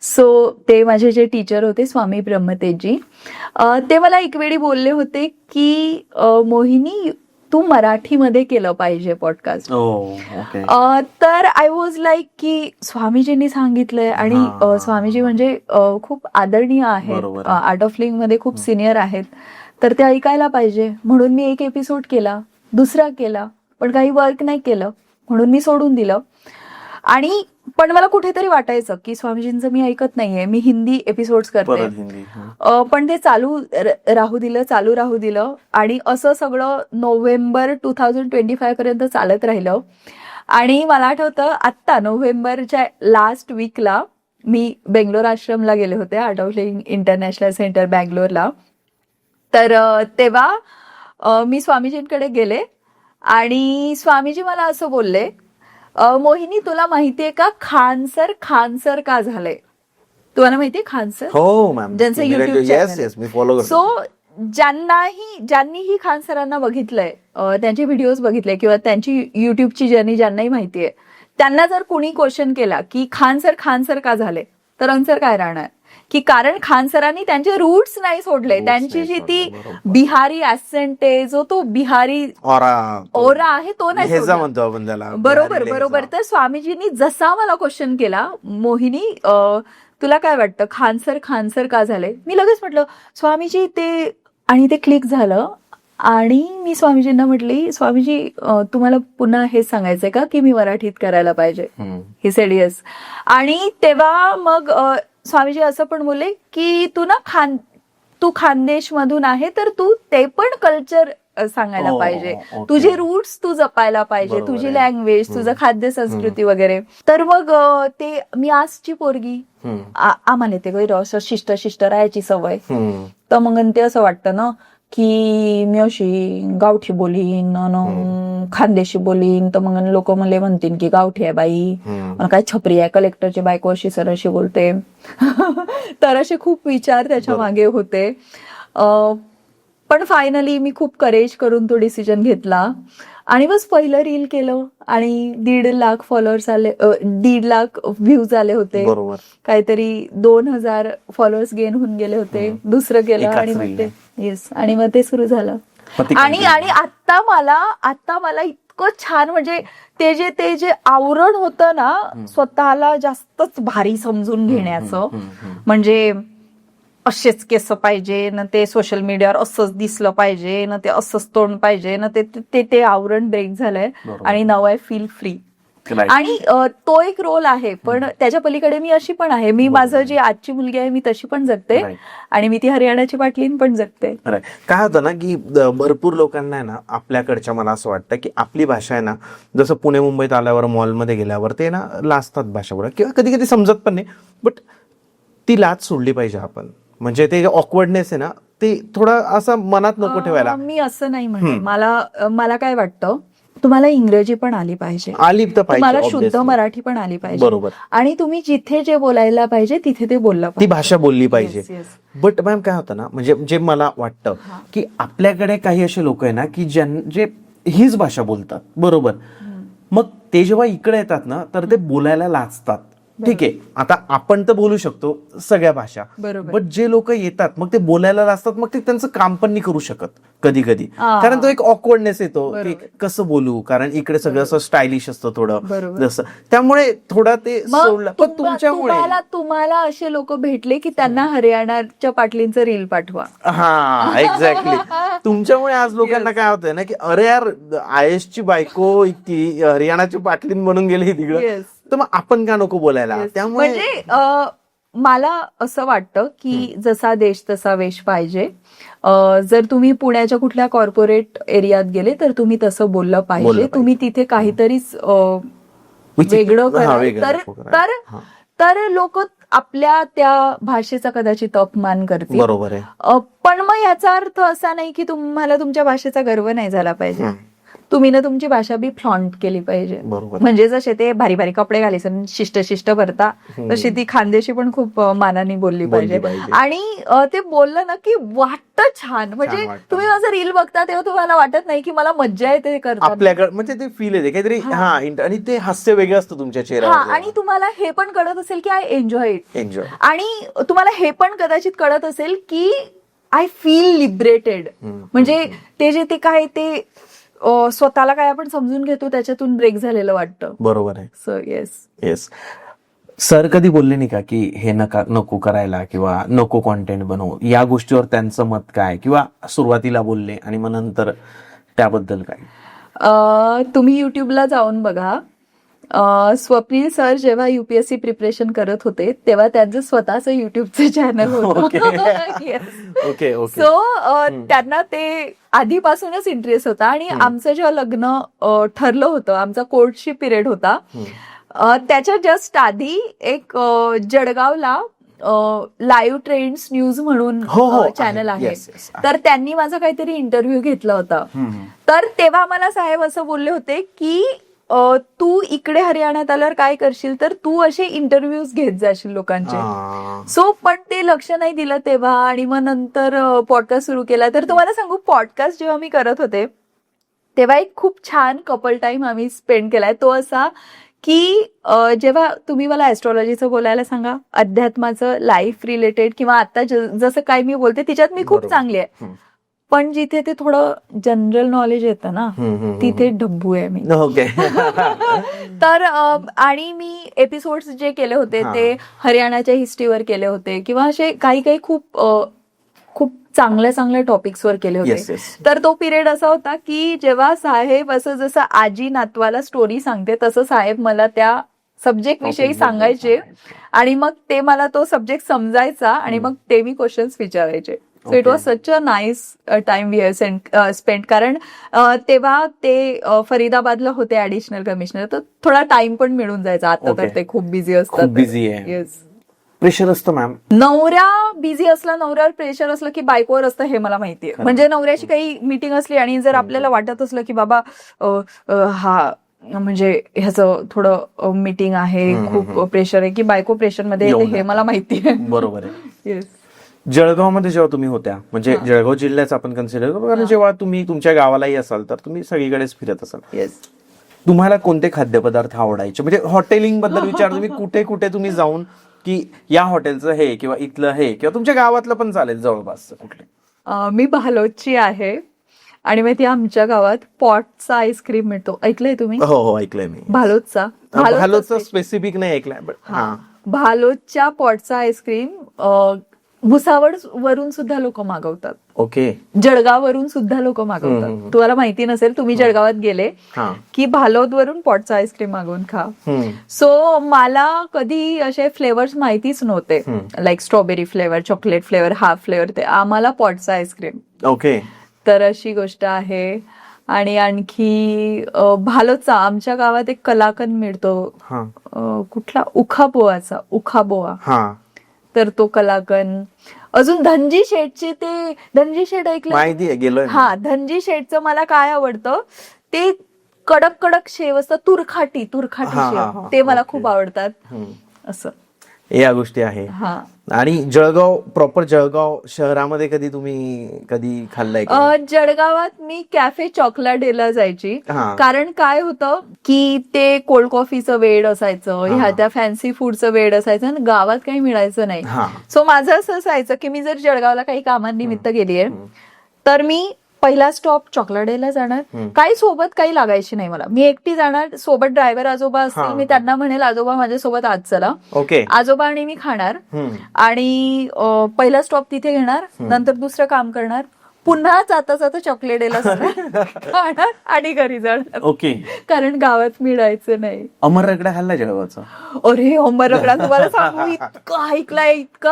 सो ते माझे जे टीचर होते स्वामी ब्रह्मतेजी, ते मला एक वेळी बोलले होते की मोहिनी तू मराठीमध्ये केलं पाहिजे पॉडकास्ट. तर आय वॉज लाईक की स्वामीजींनी सांगितलंय आणि स्वामीजी म्हणजे खूप आदरणीय आहेत, आर्ट ऑफ लिंग मध्ये खूप सिनियर आहेत, तर ते ऐकायला पाहिजे. म्हणून मी एक एपिसोड केला, दुसरा केला, पण काही वर्क नाही केलं म्हणून मी सोडून दिलं. आणि पण मला कुठेतरी वाटायचं की स्वामीजींचं मी ऐकत नाहीये, मी हिंदी एपिसोड्स करते, पण ते चालू राहू दिलं आणि असं सगळं नोव्हेंबर 2025 पर्यंत चालत राहिलं. आणि मला आठवतं आत्ता नोव्हेंबरच्या लास्ट वीकला मी बेंगलोर आश्रमला गेले होते, art of living international centre बँगलोरला. तर तेव्हा मी स्वामीजींकडे गेले आणि स्वामीजी मला असं बोलले, मोहिनी तुला माहितीये का खानसर का झालंय? तुम्हाला माहितीये खानसर? हो मॅम, ज्यांचं युट्यूब चॅनल. सो ज्यांनीही खान सरांना बघितलंय, त्यांचे व्हिडिओज बघितले किंवा त्यांची युट्यूबची जर्नी ज्यांनाही माहितीये, त्यांना जर कुणी क्वेश्चन केला की खान सर का झाले, तर आन्सर काय राहणार की कारण खान सरांनी त्यांचे रूट्स नाही सोडले. त्यांची जी ती बिहारी ऍसेंट आहे, जो तो बिहारी ओरा आहे, तो नाही सोडला. बरोबर. तर स्वामीजींनी जसा मला क्वेश्चन केला, मोहिनी तुला काय वाटतं खानसर का झाले, मी लगेच म्हटलं स्वामीजी ते, आणि ते क्लिक झालं. आणि मी स्वामीजींना म्हटली, स्वामीजी तुम्हाला पुन्हा हेच सांगायचंय का की मी मराठीत करायला पाहिजे? He said yes. आणि तेव्हा मग स्वामीजी असं पण बोलले की तू खानदेश मधून आहे, तर तू ते पण कल्चर सांगायला पाहिजे, तुझे रूट्स तू जपायला पाहिजे, तुझी लँग्वेज, तुझं खाद्य संस्कृती वगैरे. तर मग ते मी आजची पोरगी, आम्हाला ते असं शिष्ट राहायची सवय, तर मग ते असं वाटतं ना की मी अशी गावठी बोलीन खानदेशी बोलीन, तर मग लोक मला म्हणतील की गावठी आहे बाई, काय छपरी आहे, कलेक्टरची बायको अशी सरशी बोलते. तर असे खूप विचार त्याच्या मागे होते. पण फायनली मी खूप करेज करून तो डिसिजन घेतला आणि बस पहिलं रील केलं आणि 1.5 लाख फॉलोअर्स आले, 1.5 लाख व्ह्यूज आले होते, काहीतरी 2000 फॉलोअर्स गेन होऊन गेले होते. दुसरं केलं आणि मग ते आणि मग ते सुरू झालं. आणि आता मला इतकं छान, म्हणजे ते जे आवरण होतं ना स्वतःला जास्तच भारी समजून घेण्याचं, म्हणजे असेच केस पाहिजे ना, ते सोशल मीडियावर असंच दिसलं पाहिजे ना, ते असंच तोंड पाहिजे ना, ते आवरण ब्रेक झालंय. आणि नाव आय फील फ्री. आणि तो एक रोल आहे, पण त्याच्या पलीकडे मी अशी पण आहे, मी माझं जी आजची मुलगी आहे मी तशी पण जगते आणि मी ती हरियाणाची पाटलीन पण जगते. काय होतं ना की भरपूर लोकांना आहे ना आपल्याकडच्या, मला असं वाटतं की आपली भाषा आहे ना, जसं पुणे मुंबईत आल्यावर मॉलमध्ये गेल्यावर ते ना लाजतात भाषा बोला, किंवा कधी कधी समजत पण नाही, बट ती लाज सोडली पाहिजे आपण. म्हणजे ते ऑकवर्डनेस आहे ना, ते थोडं असं मनात नको ठेवायला. मी असं नाही म्हणते, मला काय वाटतं, तुम्हाला इंग्रजी पण आली पाहिजे, तुम्हाला शुद्ध मराठी पण आली पाहिजे, बरोबर. आणि तुम्ही जिथे जे बोलायला पाहिजे तिथे ते बोललं पाहिजे, ती भाषा बोलली पाहिजे. बट मॅम काय होतं ना, म्हणजे जे मला वाटतं की आपल्याकडे काही असे लोक आहे ना की जे हीच भाषा बोलतात, बरोबर, मग ते जेव्हा इकडे येतात ना तर ते बोलायला लाजतात. ठीक आहे, आता आपण तर बोलू शकतो सगळ्या भाषा, बट जे लोक येतात मग ते बोलायला लाजतात, मग ते त्यांचं काम पण नाही करू शकत कधी कधी, कारण तो एक ऑकवर्डनेस येतो की कसं बोलू, कारण इकडे सगळं असं स्टायलिश असतं थोडं जसं, त्यामुळे थोडा ते सोडलं. पण तुमच्यामुळे तुम्हाला असे लोक भेटले की त्यांना हरियाणाच्या पाटलींचं रील पाठवा. हा एक्झॅक्टली. तुमच्यामुळे आज लोकांना काय होतंय ना की अरे यार आयेशची बायको ती हरियाणाची पाटलीन बनून गेली तिकडं, तर मग आपण का नको बोलायला. त्यामुळे म्हणजे मला असं वाटतं की जसा देश तसा वेश पाहिजे. जर तुम्ही पुण्याच्या कुठल्या कॉर्पोरेट एरियात गेले तर तुम्ही तसं बोललं पाहिजे, तुम्ही तिथे काहीतरीच वेगळं करा, तर लोक आपल्या त्या भाषेचा कदाचित अपमान करतील. बरोबर आहे. पण मग याचा अर्थ असा नाही की तुम्हाला तुमच्या भाषेचा गर्व नाही झाला पाहिजे. तुम्ही ना तुमची भाषा बी फ्लॉन्ट केली पाहिजे. बरोबर. म्हणजे जसे ते भारी भारी कपडे घालायचे आणि शिष्ट शिष्ट भरता, तशी ती खानदेशी पण खूप मानाने बोलली पाहिजे. आणि ते बोललं ना की वाटतं छान. म्हणजे तुम्ही माझं रील बघता तेव्हा तुम्हाला वाटत नाही की मला मज्जा येते करता, आपल्याकडे म्हणजे ते फील येते काहीतरी. हा, आणि ते हास्य वेगळं असतं तुमच्या चेहऱ्यावर. आणि तुम्हाला हे पण कळत असेल की आय एन्जॉय इट. एन्जॉय. आणि तुम्हाला हे पण कदाचित कळत असेल की आय फील लिबरेटेड. म्हणजे ते जे ते काय ते स्वतःला काय आपण समजून घेतो त्याच्यातून ब्रेक झालेलं वाटतं. बरोबर आहे. So yes. येस. सर कधी बोलले नाही का की हे नको करायला किंवा नको कॉन्टेंट बनवू, या गोष्टीवर त्यांचं मत काय, किंवा सुरुवातीला बोलले आणि मग नंतर त्याबद्दल काय? तुम्ही युट्यूबला जाऊन बघा. स्वप्नील सर जेव्हा युपीएससी प्रिपरेशन करत होते तेव्हा त्यांचं स्वतःचं युट्यूबचं चॅनल होतं. ओके. सो त्यांना ते आधीपासूनच इंटरेस्ट होता. आणि आमचं जेव्हा लग्न ठरलं होतं, आमचा कोर्टशिप पिरियड होता, त्याच्या जस्ट आधी एक जळगावला लाईव्ह ट्रेंड्स न्यूज म्हणून चॅनल आहे. तर त्यांनी माझा काहीतरी इंटरव्ह्यू घेतला होता. तर तेव्हा मला साहेब असं बोलले होते की तू इकडे हरियाणात आल्यावर काय करशील तर तू असे इंटरव्ह्यूज घेत जाशील लोकांचे. सो पण ते लक्ष नाही दिलं तेव्हा. आणि मग नंतर पॉडकास्ट सुरू केला. तर तुम्हाला सांगू, पॉडकास्ट जेव्हा मी करत होते तेव्हा एक खूप छान कपल टाइम आम्ही स्पेंड केलाय. तो असा की जेव्हा तुम्ही मला ऍस्ट्रॉलॉजीचं बोलायला सांगा, अध्यात्माचं, लाईफ रिलेटेड, किंवा आता जसं काही मी बोलते तिच्यात मी खूप चांगली आहे, पण जिथे ते थोडं जनरल नॉलेज येतं ना तिथे डब्बू आहे मी. तर आणि मी एपिसोड्स जे केले होते ते हरियाणाच्या हिस्ट्रीवर केले होते, किंवा असे काही काही खूप खूप चांगल्या चांगल्या टॉपिक्सवर केले होते. तर तो पिरियड असा होता की जेव्हा साहेब असं जसं आजी नातवाला स्टोरी सांगते तसं साहेब मला त्या सब्जेक्ट विषयी सांगायचे. आणि मग ते मला तो सब्जेक्ट समजायचा आणि मग ते मी क्वेश्चन्स विचारायचे. So it was such a nice time we have spend. कारण तेव्हा ते फरीदाबादला होते ऍडिशनल कमिशनर, तर थोडा टाइम पण मिळून जायचा. आता तर ते खूप बिझी असतात. बिझी आहे. येस. प्रेशर असतं मॅम. नवऱ्या बिझी असला, नवऱ्यावर प्रेशर असलं की बायकोवर असतं हे मला माहितीये. म्हणजे नवऱ्याची काही मीटिंग असली आणि जर आपल्याला वाटत असलं की बाबा हा म्हणजे ह्याचं थोडं मीटिंग आहे, खूप प्रेशर आहे, की बायको प्रेशरमध्ये येते हे मला माहितीये. बरोबर आहे. येस. जळगावमध्ये जेव्हा तुम्ही होत्या, म्हणजे जळगाव जिल्ह्याचं आपण कन्सिडर करू, कारण जेव्हा तुम्ही तुमच्या गावालाही असाल तर तुम्ही सगळीकडेच फिरत असाल. येस. तुम्हाला कोणते खाद्यपदार्थ आवडायचे? म्हणजे हॉटेलिंग बद्दल विचार, तुम्ही कुठे कुठे तुम्ही जाऊन की या हॉटेलचं हे किंवा इथलं हे, किंवा तुमच्या गावातलं पण चालेल जवळपास कुठले? मी भालोदची आहे आणि माहिती आमच्या गावात पॉटचा आईस्क्रीम मिळतो. ऐकलंय तुम्ही? हो, ऐकलंय मी. भालोदचा स्पेसिफिक नाही ऐकलंय, बट भालोदच्या पॉटचा आईस्क्रीम भुसावळ वरून सुद्धा लोक मागवतात. ओके. जळगाव वरून सुद्धा लोक मागवतात. तुम्हाला माहिती नसेल, तुम्ही जळगावात गेले की भालोद वरून पॉटचा आईस्क्रीम मागवून खा. सो मला कधी असे फ्लेवर्स माहितीच नव्हते, like strawberry flavour, chocolate flavour, half flavour, ते आम्हाला पॉटचा आईस्क्रीम. ओके. तर अशी गोष्ट आहे. आणि आणखी भालोदचा आमच्या गावात एक कलाकंद मिळतो, कुठला, उखाबोआचा, उखाबोआ, तर तो कलाकंद. अजून धनजी शेठचे, ते धनजी शेठ ऐकलं? माहिती आहे, गेलोय. धनजी शेठचं मला काय आवडतं ते कडक कडक शेव असतात, तुरखाटी शेव, ते मला खूप आवडतात. असं या गोष्टी आहे. आणि जळगाव प्रॉपर, जळगाव शहरामध्ये कधी खाल्लाय? जळगावात मी कॅफे चॉकलाडेला जायची. कारण काय होतं की ते कोल्ड कॉफीचं वेळ असायचं, ह्या त्या फॅन्सी फूडचं वेळ असायचं, आणि गावात काही मिळायचं नाही. सो माझं असं असायचं की मी जर जळगावला काही कामानिमित्त गेलीये तर मी पहिला स्टॉप चॉकलाडेला जाणार. काही सोबत काही लागायची नाही मला, मी एकटी जाणार. सोबत ड्रायव्हर आजोबा असतील, मी त्यांना म्हणेल आजोबा माझ्यासोबत आज चला. आजोबा आणि मी खाणार आणि पहिला स्टॉप तिथे घेणार, नंतर दुसरं काम करणार, पुन्हा जाता जाता चॉकलेटेला खाणार आणि घरी जाणार. ओके. कारण गावात मिळायचं नाही. अमर रगडा खाल्ला जळगावचा? अरे अमर रगडा तुम्हाला सांगू, इतकं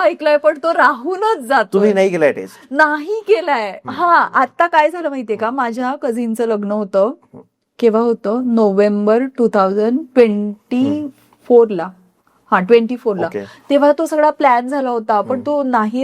ऐकलंय पण तो राहूनच जातो. तुम्ही नाही केलाय टेस्ट? नाही केलाय. आता काय झालं माहितीये का, माझ्या कझिनचं लग्न होतं. केव्हा होतं? नोव्हेंबर 2024 ला. हा 24ला. Okay. तेव्हा तो सगळा प्लॅन झाला होता, पण तो नाही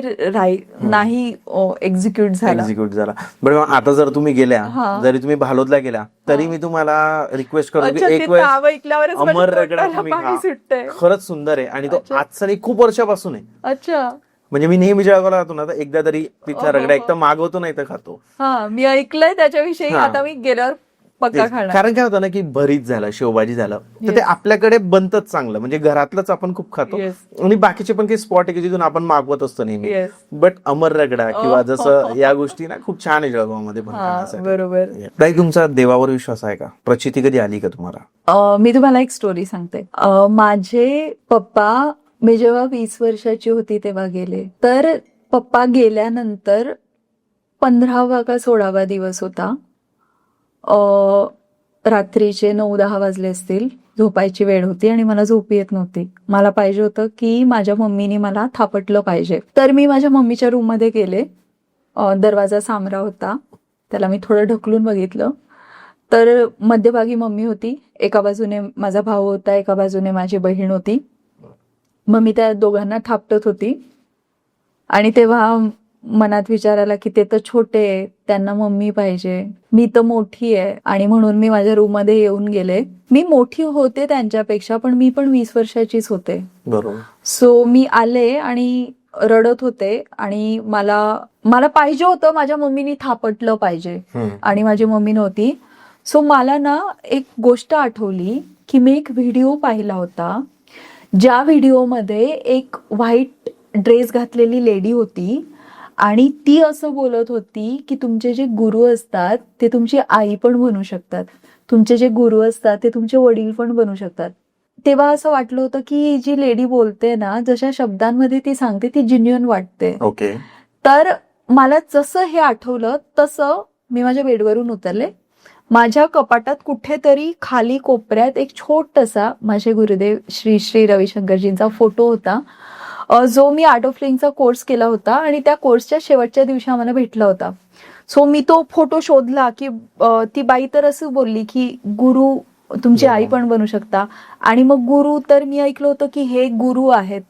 एक्झिक्यूट झाला. एक्झिक्यूट झाला. बरं आता जर तुम्ही गेल्या, हा. जरी तुम्ही भालोदला गेल्या, तरी मी तुम्हाला रिक्वेस्ट करतो अच्छा, की ते एक नाव ऐकल्यावरच वेळेस माझ्या अमर रगडा तोंडाला तुम्ही पाणी खा. सुटतंय. खरंच सुंदर आहे आणि तो अच्छा. आजचा नाही, खूप वर्षापासून आहे. अच्छा. म्हणजे मी नेहमी जळगावला राहतो ना, तर एकदा तरी तिथला अहो, रगडा एक तर मागवतो, नाही तर खातो. हा, मी ऐकलंय त्याच्याविषयी. हा. आता मी गेल्यावर पक्का तेच. खाणार. कारण काय होतं ना की भरीत झालं, शेवभाजी झालं, तर Yes. ते आपल्याकडे बनतच चांगलं, म्हणजे घरातलंच आपण खूप खातो. Yes. आणि बाकीचे पण काही स्पॉट आहे की जिथून आपण मागवत असतो नेहमी. Yes. बट अमर रगडा किंवा जसं या गोष्टी ना खूप छान आहे जळगावमध्ये पण हा, खाण्यासाठी. बरोबर. ताई, तुमचा देवावर विश्वास आहे का? प्रचिती कधी आली का तुम्हाला? मी तुम्हाला एक स्टोरी सांगते. माझे पप्पा, मी जेव्हा 20 वर्षाची होती तेव्हा गेले. तर पप्पा गेल्यानंतर 15वा का 16वा दिवस होता. रात्रीचे 9-10 वाजले असतील. झोपायची वेळ होती आणि मला झोप येत नव्हती. मला पाहिजे होतं की माझ्या मम्मीने मला थापटलं पाहिजे. तर मी माझ्या मम्मीच्या रूममध्ये गेले. दरवाजा सामरा होता, त्याला मी थोडं ढकलून बघितलं, तर मध्यभागी मम्मी होती. एका बाजूने माझा भाऊ होता, एका बाजूने माझी बहीण होती. मम्मी त्या दोघांना थापटत होती आणि तेव्हा मनात विचार आला की ते तर छोटे आहे, त्यांना मम्मी पाहिजे, मी तर मोठी आहे. आणि म्हणून मी माझ्या रूममध्ये येऊन गेले. मी मोठी होते त्यांच्यापेक्षा, पण मी पण 20 वर्षाचीच होते. बरोबर. सो मी आले आणि रडत होते आणि मला पाहिजे होतं माझ्या मम्मीनी थापटलं पाहिजे आणि माझी मम्मी नव्हती. सो मला ना एक गोष्ट आठवली की मी एक व्हिडिओ पाहिला होता, ज्या व्हिडिओमध्ये एक व्हाईट ड्रेस घातलेली लेडी होती आणि ती असं बोलत होती की तुमचे जे गुरु असतात ते तुमची आई पण बनू शकतात, तुमचे जे गुरु असतात ते तुमचे वडील पण बनू शकतात. तेव्हा असं वाटलं होतं की जी लेडी बोलते ना, जशा शब्दांमध्ये ती सांगते ती जेन्युइन वाटते. ओके. तर मला जसं हे आठवलं तसं मी माझ्या बेडवरून उतरले. माझ्या कपाटात कुठेतरी खाली कोपऱ्यात एक छोटासा माझे गुरुदेव श्री श्री रविशंकरजींचा फोटो होता, जो मी आर्ट ऑफ लिव्हिंगचा कोर्स केला होता आणि त्या कोर्सच्या शेवटच्या दिवशी आम्हाला भेटला होता. सो मी तो फोटो शोधला की ती बाई तर असं बोलली की गुरु तुमची आई पण बनू शकता. आणि मग गुरु, तर मी ऐकलं होतं की हे गुरु आहेत.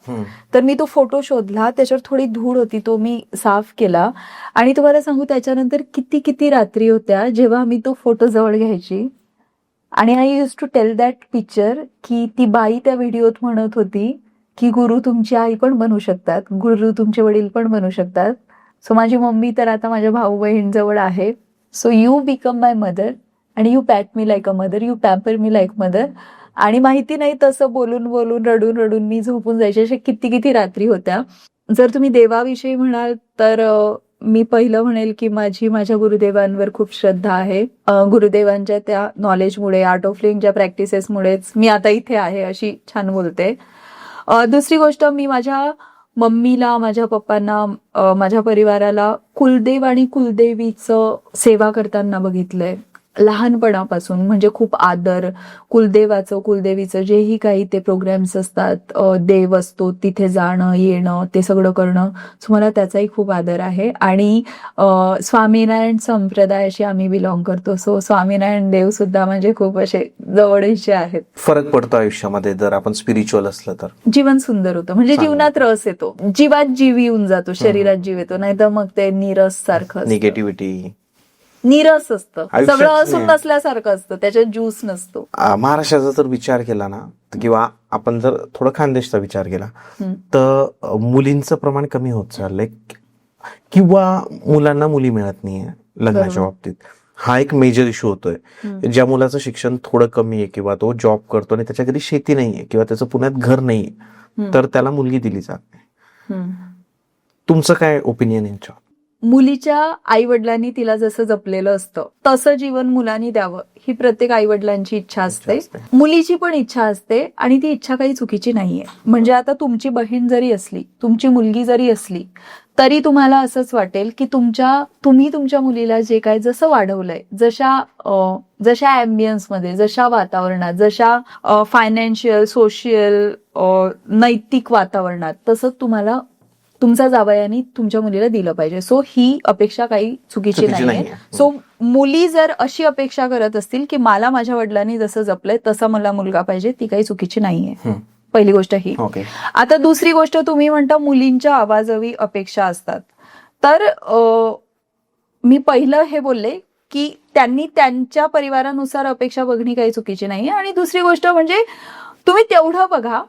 तर मी तो फोटो शोधला, त्याच्यावर थोडी धूळ होती, तो मी साफ केला. आणि तुम्हाला सांगू, त्याच्यानंतर किती किती रात्री होत्या जेव्हा मी तो फोटो जवळ घ्यायची आणि I use to tell that picture की ती बाई त्या व्हिडिओत म्हणत होती की गुरु तुमची आई पण बनू शकतात, गुरु तुमचे वडील पण बनू शकतात. सो माझी मम्मी तर आता माझ्या भाऊ बहीण जवळ आहे. So you become my mother आणि you pat me like a mother, you pamper me like mother. आणि माहिती नाही तसं बोलून बोलून रडून रडून मी झोपून जायचे. अशा किती किती रात्री होत्या. जर तुम्ही देवाविषयी म्हणाल तर मी पहिलं म्हणेल की माझ्या गुरुदेवांवर खूप श्रद्धा आहे. गुरुदेवांच्या त्या नॉलेजमुळे, आर्ट ऑफ लिव्हिंगच्या प्रॅक्टिसेसमुळेच मी आता इथे आहे अशी छान बोलते. दुसरी गोष्ट, मी माझ्या मम्मीला, माझ्या पप्पांना, माझ्या परिवाराला कुलदेव आणि कुलदेवीचं सेवा करताना बघितलंय लहानपणापासून. म्हणजे खूप आदर, कुलदेवाचं कुलदेवीचं जेही काही ते प्रोग्राम्स असतात, देव असतो तिथे जाणं येणं ते सगळं करणं. सो मला त्याचाही खूप आदर आहे. आणि स्वामीनारायण संप्रदायाशी आम्ही बिलॉंग करतो. सो स्वामीनारायण देव सुद्धा म्हणजे खूप असे जवळचे आहेत. फरक पडतो आयुष्यामध्ये जर आपण स्पिरिच्युअल असलं तर? जीवन सुंदर होतं, म्हणजे जीवनात रस येतो, जीवात जीव येऊन जातो, शरीरात जीव येतो. नाही तर मग ते नीरस सारखं, निगेटिव्हिटी, नीरस असतं, आयुष्यात सगळं असून नसल्यासारखं असतं, त्याच्यात ज्यूस नसतो. महाराष्ट्राचा जर विचार केला ना, किंवा आपण जर थोडं खानदेशचा विचार केला तर मुलींचं प्रमाण कमी होत चाललंय किंवा मुलांना मुली मिळत नाहीये लग्नाच्या बाबतीत. हा एक मेजर इश्यू होतोय. ज्या मुलाचं शिक्षण थोडं कमी आहे किंवा तो जॉब करतो आणि त्याच्या घरी शेती नाहीये किंवा त्याचं पुण्यात घर नाहीये, तर त्याला मुलगी दिली जात नाही. तुमचं काय ओपिनियन आहे याच्यावर? मुलीच्या आई वडिलांनी तिला जसं जपलेलं असतं तसं जीवन मुलांनी द्यावं ही प्रत्येक आई वडिलांची इच्छा असते. मुलीची पण इच्छा असते आणि ती इच्छा काही चुकीची नाहीये. म्हणजे आता तुमची बहीण जरी असली, तुमची मुलगी जरी असली, तरी तुम्हाला असंच वाटेल की तुम्ही तुमच्या मुलीला जे काय जसं वाढवलंय, जशा ॲम्बियन्समध्ये, जशा वातावरणात, जशा फायनान्शियल, सोशियल, नैतिक वातावरणात, तसंच तुम्हाला तुमचा जावयानी तुमच्या मुलीला दिलं पाहिजे. सो ही अपेक्षा काही चुकीची नाहीये. सो मुली जर अशी अपेक्षा करत असतील की मला माझ्या वडिलांनी जसं जपलंय तसा मला मुलगा पाहिजे, ती काही चुकीची नाहीये. पहिली गोष्ट ही. ओके. आता दुसरी गोष्ट, तुम्ही म्हणता मुलींच्या आवाजवी अपेक्षा असतात, तर मी पहिलं हे बोलले की त्यांनी त्यांच्या परिवारानुसार अपेक्षा बघणे काही चुकीची नाही. आणि दुसरी गोष्ट म्हणजे तुम्ही तेवढं बघा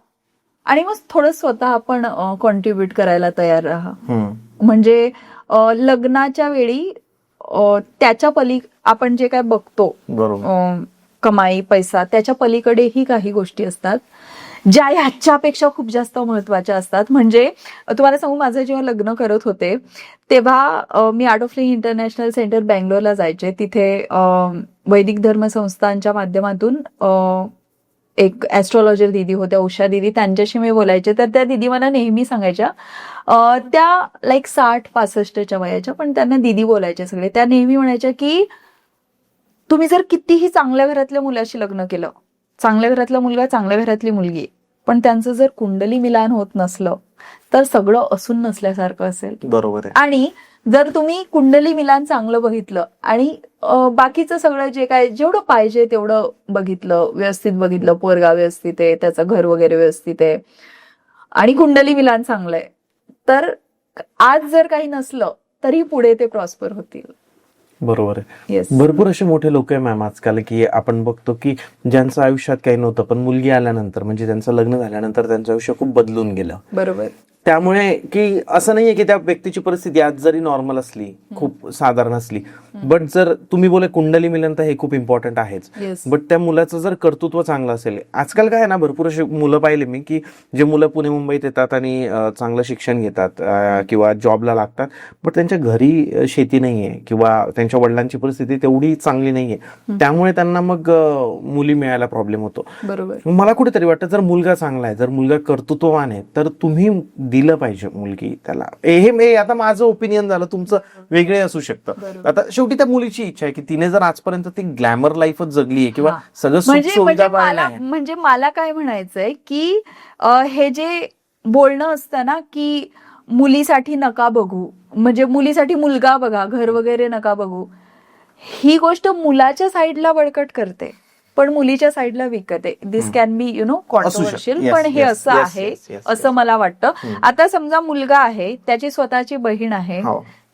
आणि मग थोडं स्वतः पण कॉन्ट्रीब्युट करायला तयार राहा. म्हणजे लग्नाच्या वेळी त्याच्या आपण जे काय बघतो कमाई पैसा, त्याच्या पलीकडेही काही गोष्टी असतात ज्या ह्याच्यापेक्षा खूप जास्त महत्वाच्या असतात. म्हणजे तुम्हाला सांगू, माझं जेव्हा लग्न करत होते तेव्हा मी art of living international centre बँगलोरला जायचे. तिथे वैदिक धर्म संस्थांच्या माध्यमातून एक ऍस्ट्रॉलॉजर दिदी होत्या, उषा दिदी, त्यांच्याशी मी बोलायचे. तर त्या दिदी मला नेहमी सांगायच्या, त्या लाईक 60-65च्या वयाच्या, पण त्यांना दिदी बोलायचे सगळे. त्या नेहमी म्हणायच्या की तुम्ही जर कितीही चांगल्या घरातल्या मुलाशी लग्न केलं, चांगल्या घरातला मुलगा, चांगल्या घरातली मुलगी, पण त्यांचं जर कुंडली मिलान होत नसलं तर सगळं असून नसल्यासारखं असेल. बरोबर आहे. आणि जर तुम्ही कुंडली मिलान चांगलं बघितलं आणि बाकीचं सगळं जे काय जेवढं पाहिजे तेवढं बघितलं, व्यवस्थित बघितलं, पोरगा व्यवस्थित आहे, त्याचं घर वगैरे व्यवस्थित आहे आणि कुंडली मिलान चांगलं आहे, तर आज जर काही नसलं तरी पुढे ते प्रॉस्पर होतील. बरोबर आहे. Yes. भरपूर असे मोठे लोक आहे मॅम आजकाल की आपण बघतो की ज्यांचं आयुष्यात काही नव्हतं पण मुलगी आल्यानंतर, म्हणजे त्यांचं लग्न झाल्यानंतर त्यांचं आयुष्य खूप बदलून गेलं. बरोबर. त्यामुळे की असं नाहीये की त्या व्यक्तीची परिस्थिती आज जरी नॉर्मल असली, खूप साधारण असली, बट जर तुम्ही बोले कुंडली मिलन तर हे खूप इम्पॉर्टंट आहेच, बट त्या मुलाचं जर कर्तृत्व चांगलं असेल. आजकाल काय आहे ना, भरपूर अशी मुलं पाहिले मी की जे मुलं पुणे मुंबईत येतात आणि चांगलं शिक्षण घेतात किंवा जॉबला लागतात, बट त्यांच्या घरी शेती नाहीये किंवा त्यांच्या वडिलांची परिस्थिती तेवढी चांगली नाहीये, त्यामुळे त्यांना मग मुली मिळायला प्रॉब्लेम होतो. बरोबर. मला कुठेतरी वाटतं जर मुलगा चांगला आहे, जर मुलगा कर्तृत्ववान आहे, तर तुम्ही दिलं पाहिजे मुलगी त्याला. हे आता माझं ओपिनियन झालं, तुमचं वेगळे असू शकतं. आता शेवटी त्या मुलीची इच्छा आहे की तिने जर आजपर्यंत ती ग्लॅमर लाईफच जगली आहे किंवा सगळं सुख सुविधा पाहिलं आहे. म्हणजे मला काय म्हणायचंय की हे जे बोलणं असतं ना की मुलीसाठी नका बघू, म्हणजे मुलीसाठी मुलगा बघा, घर वगैरे नका बघू, ही गोष्ट मुलाच्या साईडला बळकट करते पण मुलीच्या साईडला विकते. दिस कॅन बी कॉन्ट्रोवर्शियल, पण हे असं आहे असं मला वाटतं. आता समजा मुलगा आहे, त्याची स्वतःची बहीण आहे,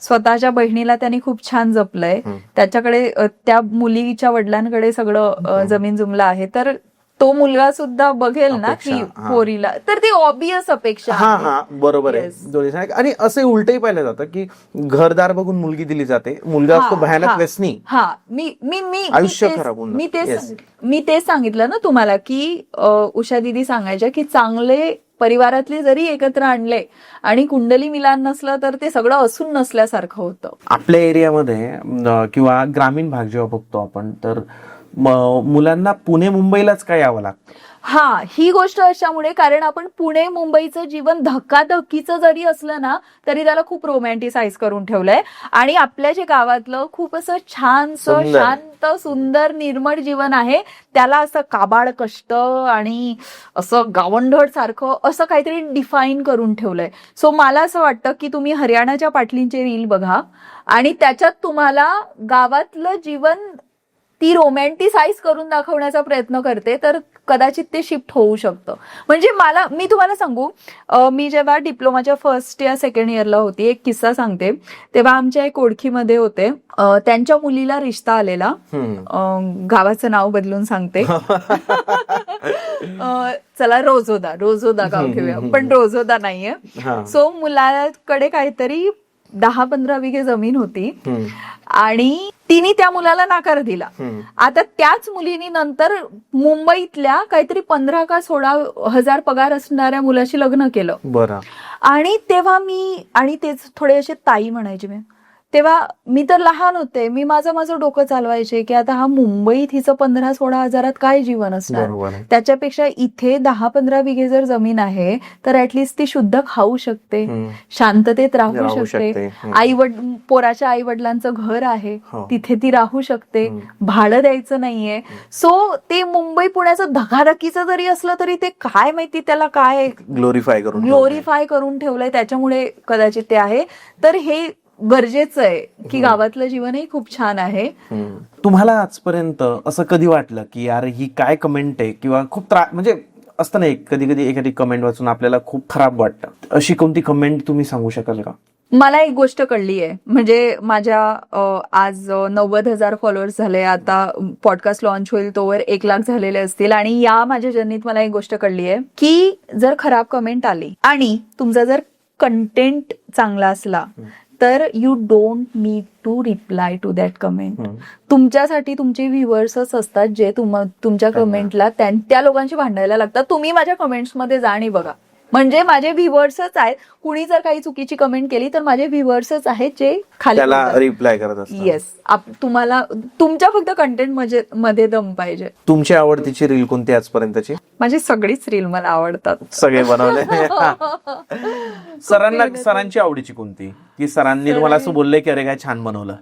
स्वतःच्या बहिणीला त्यांनी खूप छान जपलंय, त्याच्याकडे त्या मुलीच्या वडिलांकडे सगळं जमीन जुमला आहे, तर तो मुलगा सुद्धा बघेल ना की पोरीला, तर ती ऑब्वियस अपेक्षा. हा बरोबर आहे. आणि असे उलटही पाहिलं जातं की घरदार बघून मुलगी दिली जाते, मुलगा असतो भयानक व्यसनी. आयुष्य खराब होऊन मी तेच सांगितलं ना तुम्हाला की उषा दिदी सांगायच्या की चांगले परिवारातले जरी एकत्र आणले आणि कुंडली मिलान नसलं तर ते सगळं असून नसल्यासारखं होतं. आपल्या एरियामध्ये किंवा ग्रामीण भाग जेव्हा बघतो आपण, तर मुलांना पुणे मुंबईलाच काय यावं लागतं. हा, ही गोष्ट अशामुळे, कारण आपण पुणे मुंबईचं जीवन धक्काधक्कीचं जरी असलं ना तरी त्याला खूप रोमॅन्टिसाइज करून ठेवलंय. आणि आपल्या जे गावातलं खूप असं छानसं शांत सुंदर निर्मळ जीवन आहे, त्याला असं काबाड कष्ट आणि असं गावंढळ सारखं असं काहीतरी डिफाईन करून ठेवलंय. सो मला असं वाटतं की तुम्ही हरियाणाच्या पाटलींचे रील बघा आणि त्याच्यात तुम्हाला गावातलं जीवन ती रोमॅन्टिसाइज करून दाखवण्याचा प्रयत्न करते, तर कदाचित ते शिफ्ट होऊ शकतं. म्हणजे मी तुम्हाला सांगू, मी जेव्हा डिप्लोमाच्या फर्स्ट या सेकंड इयरला होती, एक किस्सा सांगते. तेव्हा आमच्या एक ओळखीमध्ये होते, त्यांच्या मुलीला रिश्ता आलेला, गावाचं नाव बदलून सांगते, चला रोजोदा गाव घेऊया, पण रोजोदा नाहीये. सो मुलाकडे काहीतरी 10-15 विघे जमीन होती आणि तिने त्या मुलाला नकार दिला. आता त्याच मुलीने नंतर मुंबईतल्या काहीतरी 15 का 16 हजार पगार असणाऱ्या मुलाशी लग्न केलं. बरं. आणि तेव्हा आणि तेच थोडे असे ताई म्हणायचे मी, तेव्हा मी तर लहान होते, मी माझं डोकं चालवायचे की आता हा मुंबईत हिचं 15-16 हजारात काय जीवन असणार, त्याच्यापेक्षा इथे 10-15 विघे जर जमीन आहे तर ऍटलिस्ट ती शुद्ध खाऊ शकते, शांततेत राहू शकते, पोराच्या आई वडिलांचं घर आहे तिथे ती राहू शकते, भाडं द्यायचं नाहीये. सो ते मुंबई पुण्याचं धकाधकीचं जरी असलं तरी ते काय माहिती त्याला काय ग्लोरीफाय करून ठेवलंय, त्याच्यामुळे कदाचित ते आहे. तर हे गरजेचं आहे की गावातलं जीवनही खूप छान आहे. तुम्हाला आजपर्यंत असं कधी वाटलं की यार ही काय कमेंट आहे किंवा खूप म्हणजे असतं ना कधी कधी एखादी कमेंट वाचून आपल्याला खूप खराब वाटतं, अशी कोणती कमेंट तुम्ही सांगू शकाल का? मला एक गोष्ट कळली आहे, म्हणजे माझ्या आज 90,000 फॉलोअर्स झाले, आता पॉडकास्ट लॉन्च होईल तोवर 1,00,000 झालेले असतील, आणि या माझ्या जर्नीत मला एक गोष्ट कळली आहे की जर खराब कमेंट आली आणि तुमचा जर कंटेंट चांगला असला तर you don't need to reply to that comment. तुमच्यासाठी तुमचे व्ह्युअर्सच असतात जे तुमच्या कमेंटला त्या लोकांशी भांडायला लागतात. तुम्ही माझ्या कमेंट्समध्ये जा आणि बघा, म्हणजे माझे व्ह्युअर्सच आहेत. कुणी जर काही चुकीची कमेंट केली तर माझे व्ह्युअर्सच आहेत जे खाली त्याला रिप्लाय करत असतात. येस, तुम्हाला तुमच्या फक्त कंटेंट मध्ये दम पाहिजे. तुमची आवडतीची रील कोणती आजपर्यंतची? माझी सगळीच रील मला आवडतात, सगळे बनवले. सरांची आवडीची कोणती, की सरांनी तुम्हाला असं बोललंय की अरे काय छान बनवलं?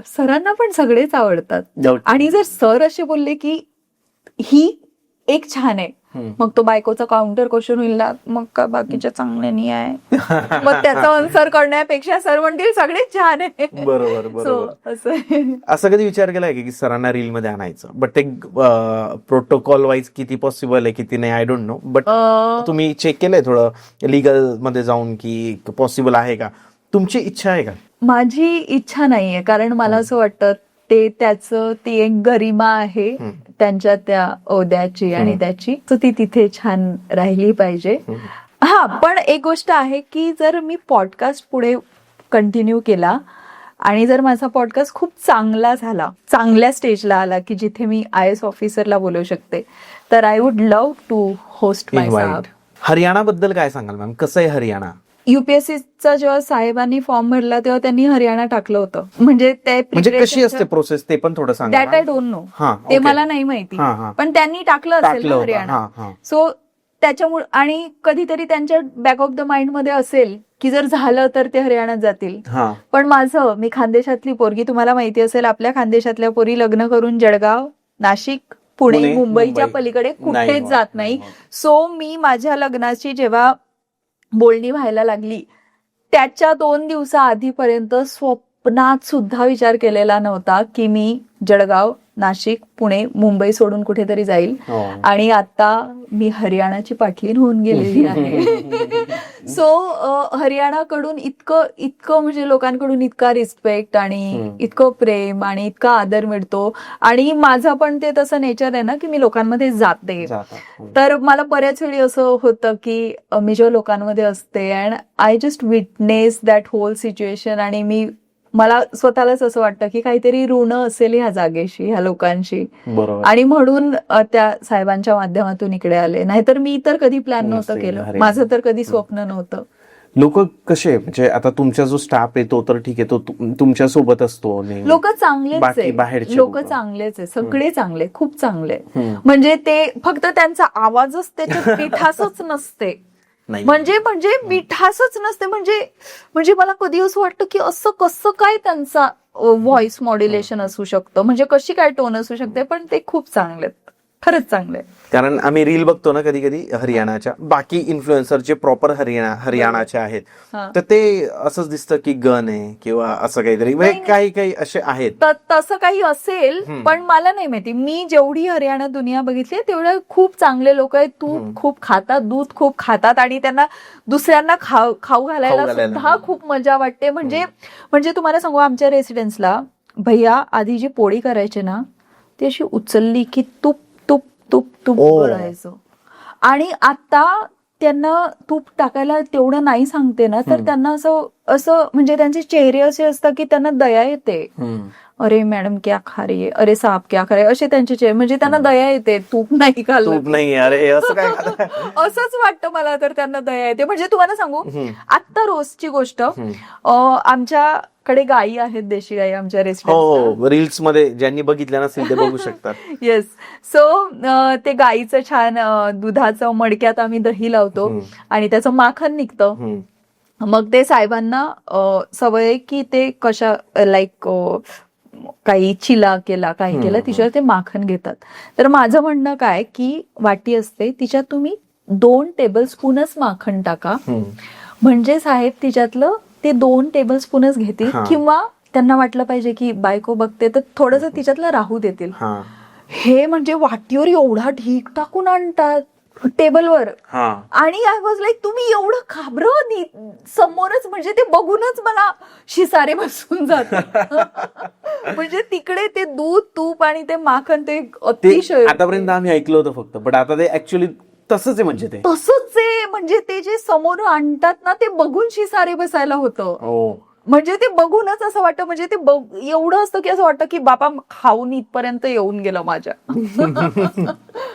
सरांना पण सगळेच आवडतात, आणि जर सर असे बोलले की ही एक छान आहे, मग तो बायकोचा काउंटर क्वेश्चन होईल ना, मग का बाकीच्या चांगले नाही आहे, मग त्याचा आन्सर करण्यापेक्षा सर म्हणतील सगळेच छान आहे. बरोबर बरोबर. असं कधी विचार केलाय की सरांना रील मध्ये आणायचं, बट ते प्रोटोकॉल वाईज किती पॉसिबल आहे किती नाही आय डोंट नो, बट तुम्ही चेक केलंय थोडं लीगल मध्ये जाऊन की पॉसिबल आहे का? तुमची इच्छा आहे का? माझी इच्छा नाहीये, कारण मला असं वाटतं ती एक गरिमा आहे त्यांच्या त्या ओद्याची आणि त्याची, तर ती तिथे छान राहिली पाहिजे. हा, पण एक गोष्ट आहे की जर मी पॉडकास्ट पुढे कंटिन्यू केला आणि जर माझा पॉडकास्ट खूप चांगला झाला, चांगल्या स्टेजला आला की जिथे मी IAS ऑफिसरला बोलवू शकते, तर I would love to host my saheb. Haryana बद्दल काय सांगाल मॅम, कसं आहे हरियाणा? UPSCचा जेव्हा साहेबांनी फॉर्म भरला तेव्हा त्यांनी हरियाणा टाकलं होतं. म्हणजे कशी असते प्रोसेस ते पण थोडं सांगा. दॅट आय डोंट नो, ते मला नाही माहिती, पण त्यांनी टाकलं असेल हरियाणा. सो त्याच्यामुळे, आणि कधीतरी त्यांच्या बॅक ऑफ द माइंड मध्ये असेल की जर झालं तर ते हरियाणात जातील. पण मी खानदेशातली पोरगी, तुम्हाला माहिती असेल आपल्या खानदेशातल्या पोरी लग्न करून जळगाव, नाशिक, पुणे, मुंबईच्या पलीकडे कुठेच जात नाही. सो मी माझ्या लग्नाची जेव्हा बोलणी व्हायला लागली त्याच्या 2 दिवसाआधीपर्यंत स्वप्नात सुद्धा विचार केलेला नव्हता की मी जळगाव, नाशिक, पुणे, मुंबई सोडून कुठेतरी जाईल. आणि आता मी हरियाणाची पाठलीन होऊन गेलेली आहे. सो हरियाणाकडून इतकं म्हणजे लोकांकडून इतका रिस्पेक्ट आणि इतकं प्रेम आणि इतका आदर मिळतो. आणि माझं पण ते तसं नेचर आहे ना की मी लोकांमध्ये जाते, तर मला बऱ्याच वेळी असं होतं की मी जेव्हा लोकांमध्ये असते and I just witness that whole situation, आणि मला स्वतःलाच असं वाटतं की काहीतरी ऋण असेल ह्या जागेशी, ह्या लोकांशी, आणि म्हणून त्या साहेबांच्या माध्यमातून इकडे आले. नाहीतर मी तर कधी प्लॅन नव्हतं केलं, माझं तर कधी स्वप्न नव्हतं. लोक कसे, म्हणजे आता तुमचा जो स्टाफ येतो तर ठीक आहे, तो तुमच्या सोबत असतो, लोक चांगलेच आहे, लोक चांगलेच आहे, सगळे चांगले, खूप चांगले. म्हणजे ते फक्त त्यांचा आवाजच त्याच्यात मिठासच नसते, म्हणजे मिठासच नसते. म्हणजे मला कधी असं वाटतं की असं कसं काय त्यांचा व्हॉइस मॉड्युलेशन असू शकतं, म्हणजे कशी काय टोन असू शकते, पण ते खूप चांगले, खरंच चांगले. कारण आम्ही रील बघतो ना कधी कधी हरियाणाच्या, बाकी इन्फ्लुएन्सर जे प्रॉपर हरियाणाचे आहेत, तर ते असंच दिसतं की गन आहे किंवा असं काहीतरी, काही असे आहेत. तसं काही असेल, पण मला नाही माहिती. मी जेवढी हरियाणा दुनिया बघितली तेवढे खूप चांगले लोक आहेत. तूप खूप खातात, दूध खूप खातात, आणि त्यांना दुसऱ्यांना खाऊ घालायला सुद्धा खूप मजा वाटते. म्हणजे तुम्हाला सांगू, आमच्या रेसिडेन्सला भैया आधी जी पोळी करायची ना, ती अशी उचलली की तूप तूप तूप तूप करायचं. आणि आता त्यांना तूप टाकायला तेवढं नाही सांगते ना, तर त्यांना असं म्हणजे त्यांचे चेहरे असे असतात की त्यांना दया येते. अरे मॅडम क्या खा रही है, अरे साहब क्या खा रहे, असे त्यांचे चेहरे, म्हणजे त्यांना दया येते. तूप नाही खाल्लं, तूप नाही, अरे असं काय असंच वाटतं मला, तर त्यांना दया येते. म्हणजे तुम्हाला सांगू, आत्ता रोजची गोष्ट, आमच्याकडे गायी आहेत, देशी गायी आमच्या रेस्टॉरंट, रील्स मध्ये ज्यांनी बघितल्या नसेल ते बघू शकतात. येस. सो ते गायीचं छान दुधाचं मडक्यात आम्ही दही लावतो आणि त्याचं माखन निघतं. मग ते साहेबांना सवय की ते कशा लाईक काही चिला केला, काही केलं, तिच्यावर ते माखन घेतात. तर माझं म्हणणं काय की वाटी असते, तिच्यात तुम्ही 2 टेबलस्पूनच माखन टाका, म्हणजे साहेब तिच्यातलं ते 2 टेबलस्पूनच घेतील, किंवा त्यांना वाटलं पाहिजे की बायको बघते तर थोडंसं तिच्यातलं राहू देतील. हे म्हणजे वाटीवर एवढा ढीक टाकून आणतात टेबलवर. हा आणि आय वॉज लाईक तुम्ही एवढं घाबरवत समोरच, म्हणजे ते बघूनच मला शिसारे बसून जातात. म्हणजे तिकडे ते दूध तूप आणि ते माखन ते ते अतिशय आतापर्यंत आम्ही ऐकलं होतं फक्त, पण आता ते ऍक्च्युअली तसंच आहे. म्हणजे ते तसंच आहे. म्हणजे ते जे समोर आणतात ना ते बघून शिसारे बसायला होतं. हो म्हणजे ते बघूनच असं वाटतं, म्हणजे ते एवढं असतं की असं वाटतं की बाबा खाऊन इथपर्यंत येऊन गेलं माझ्या.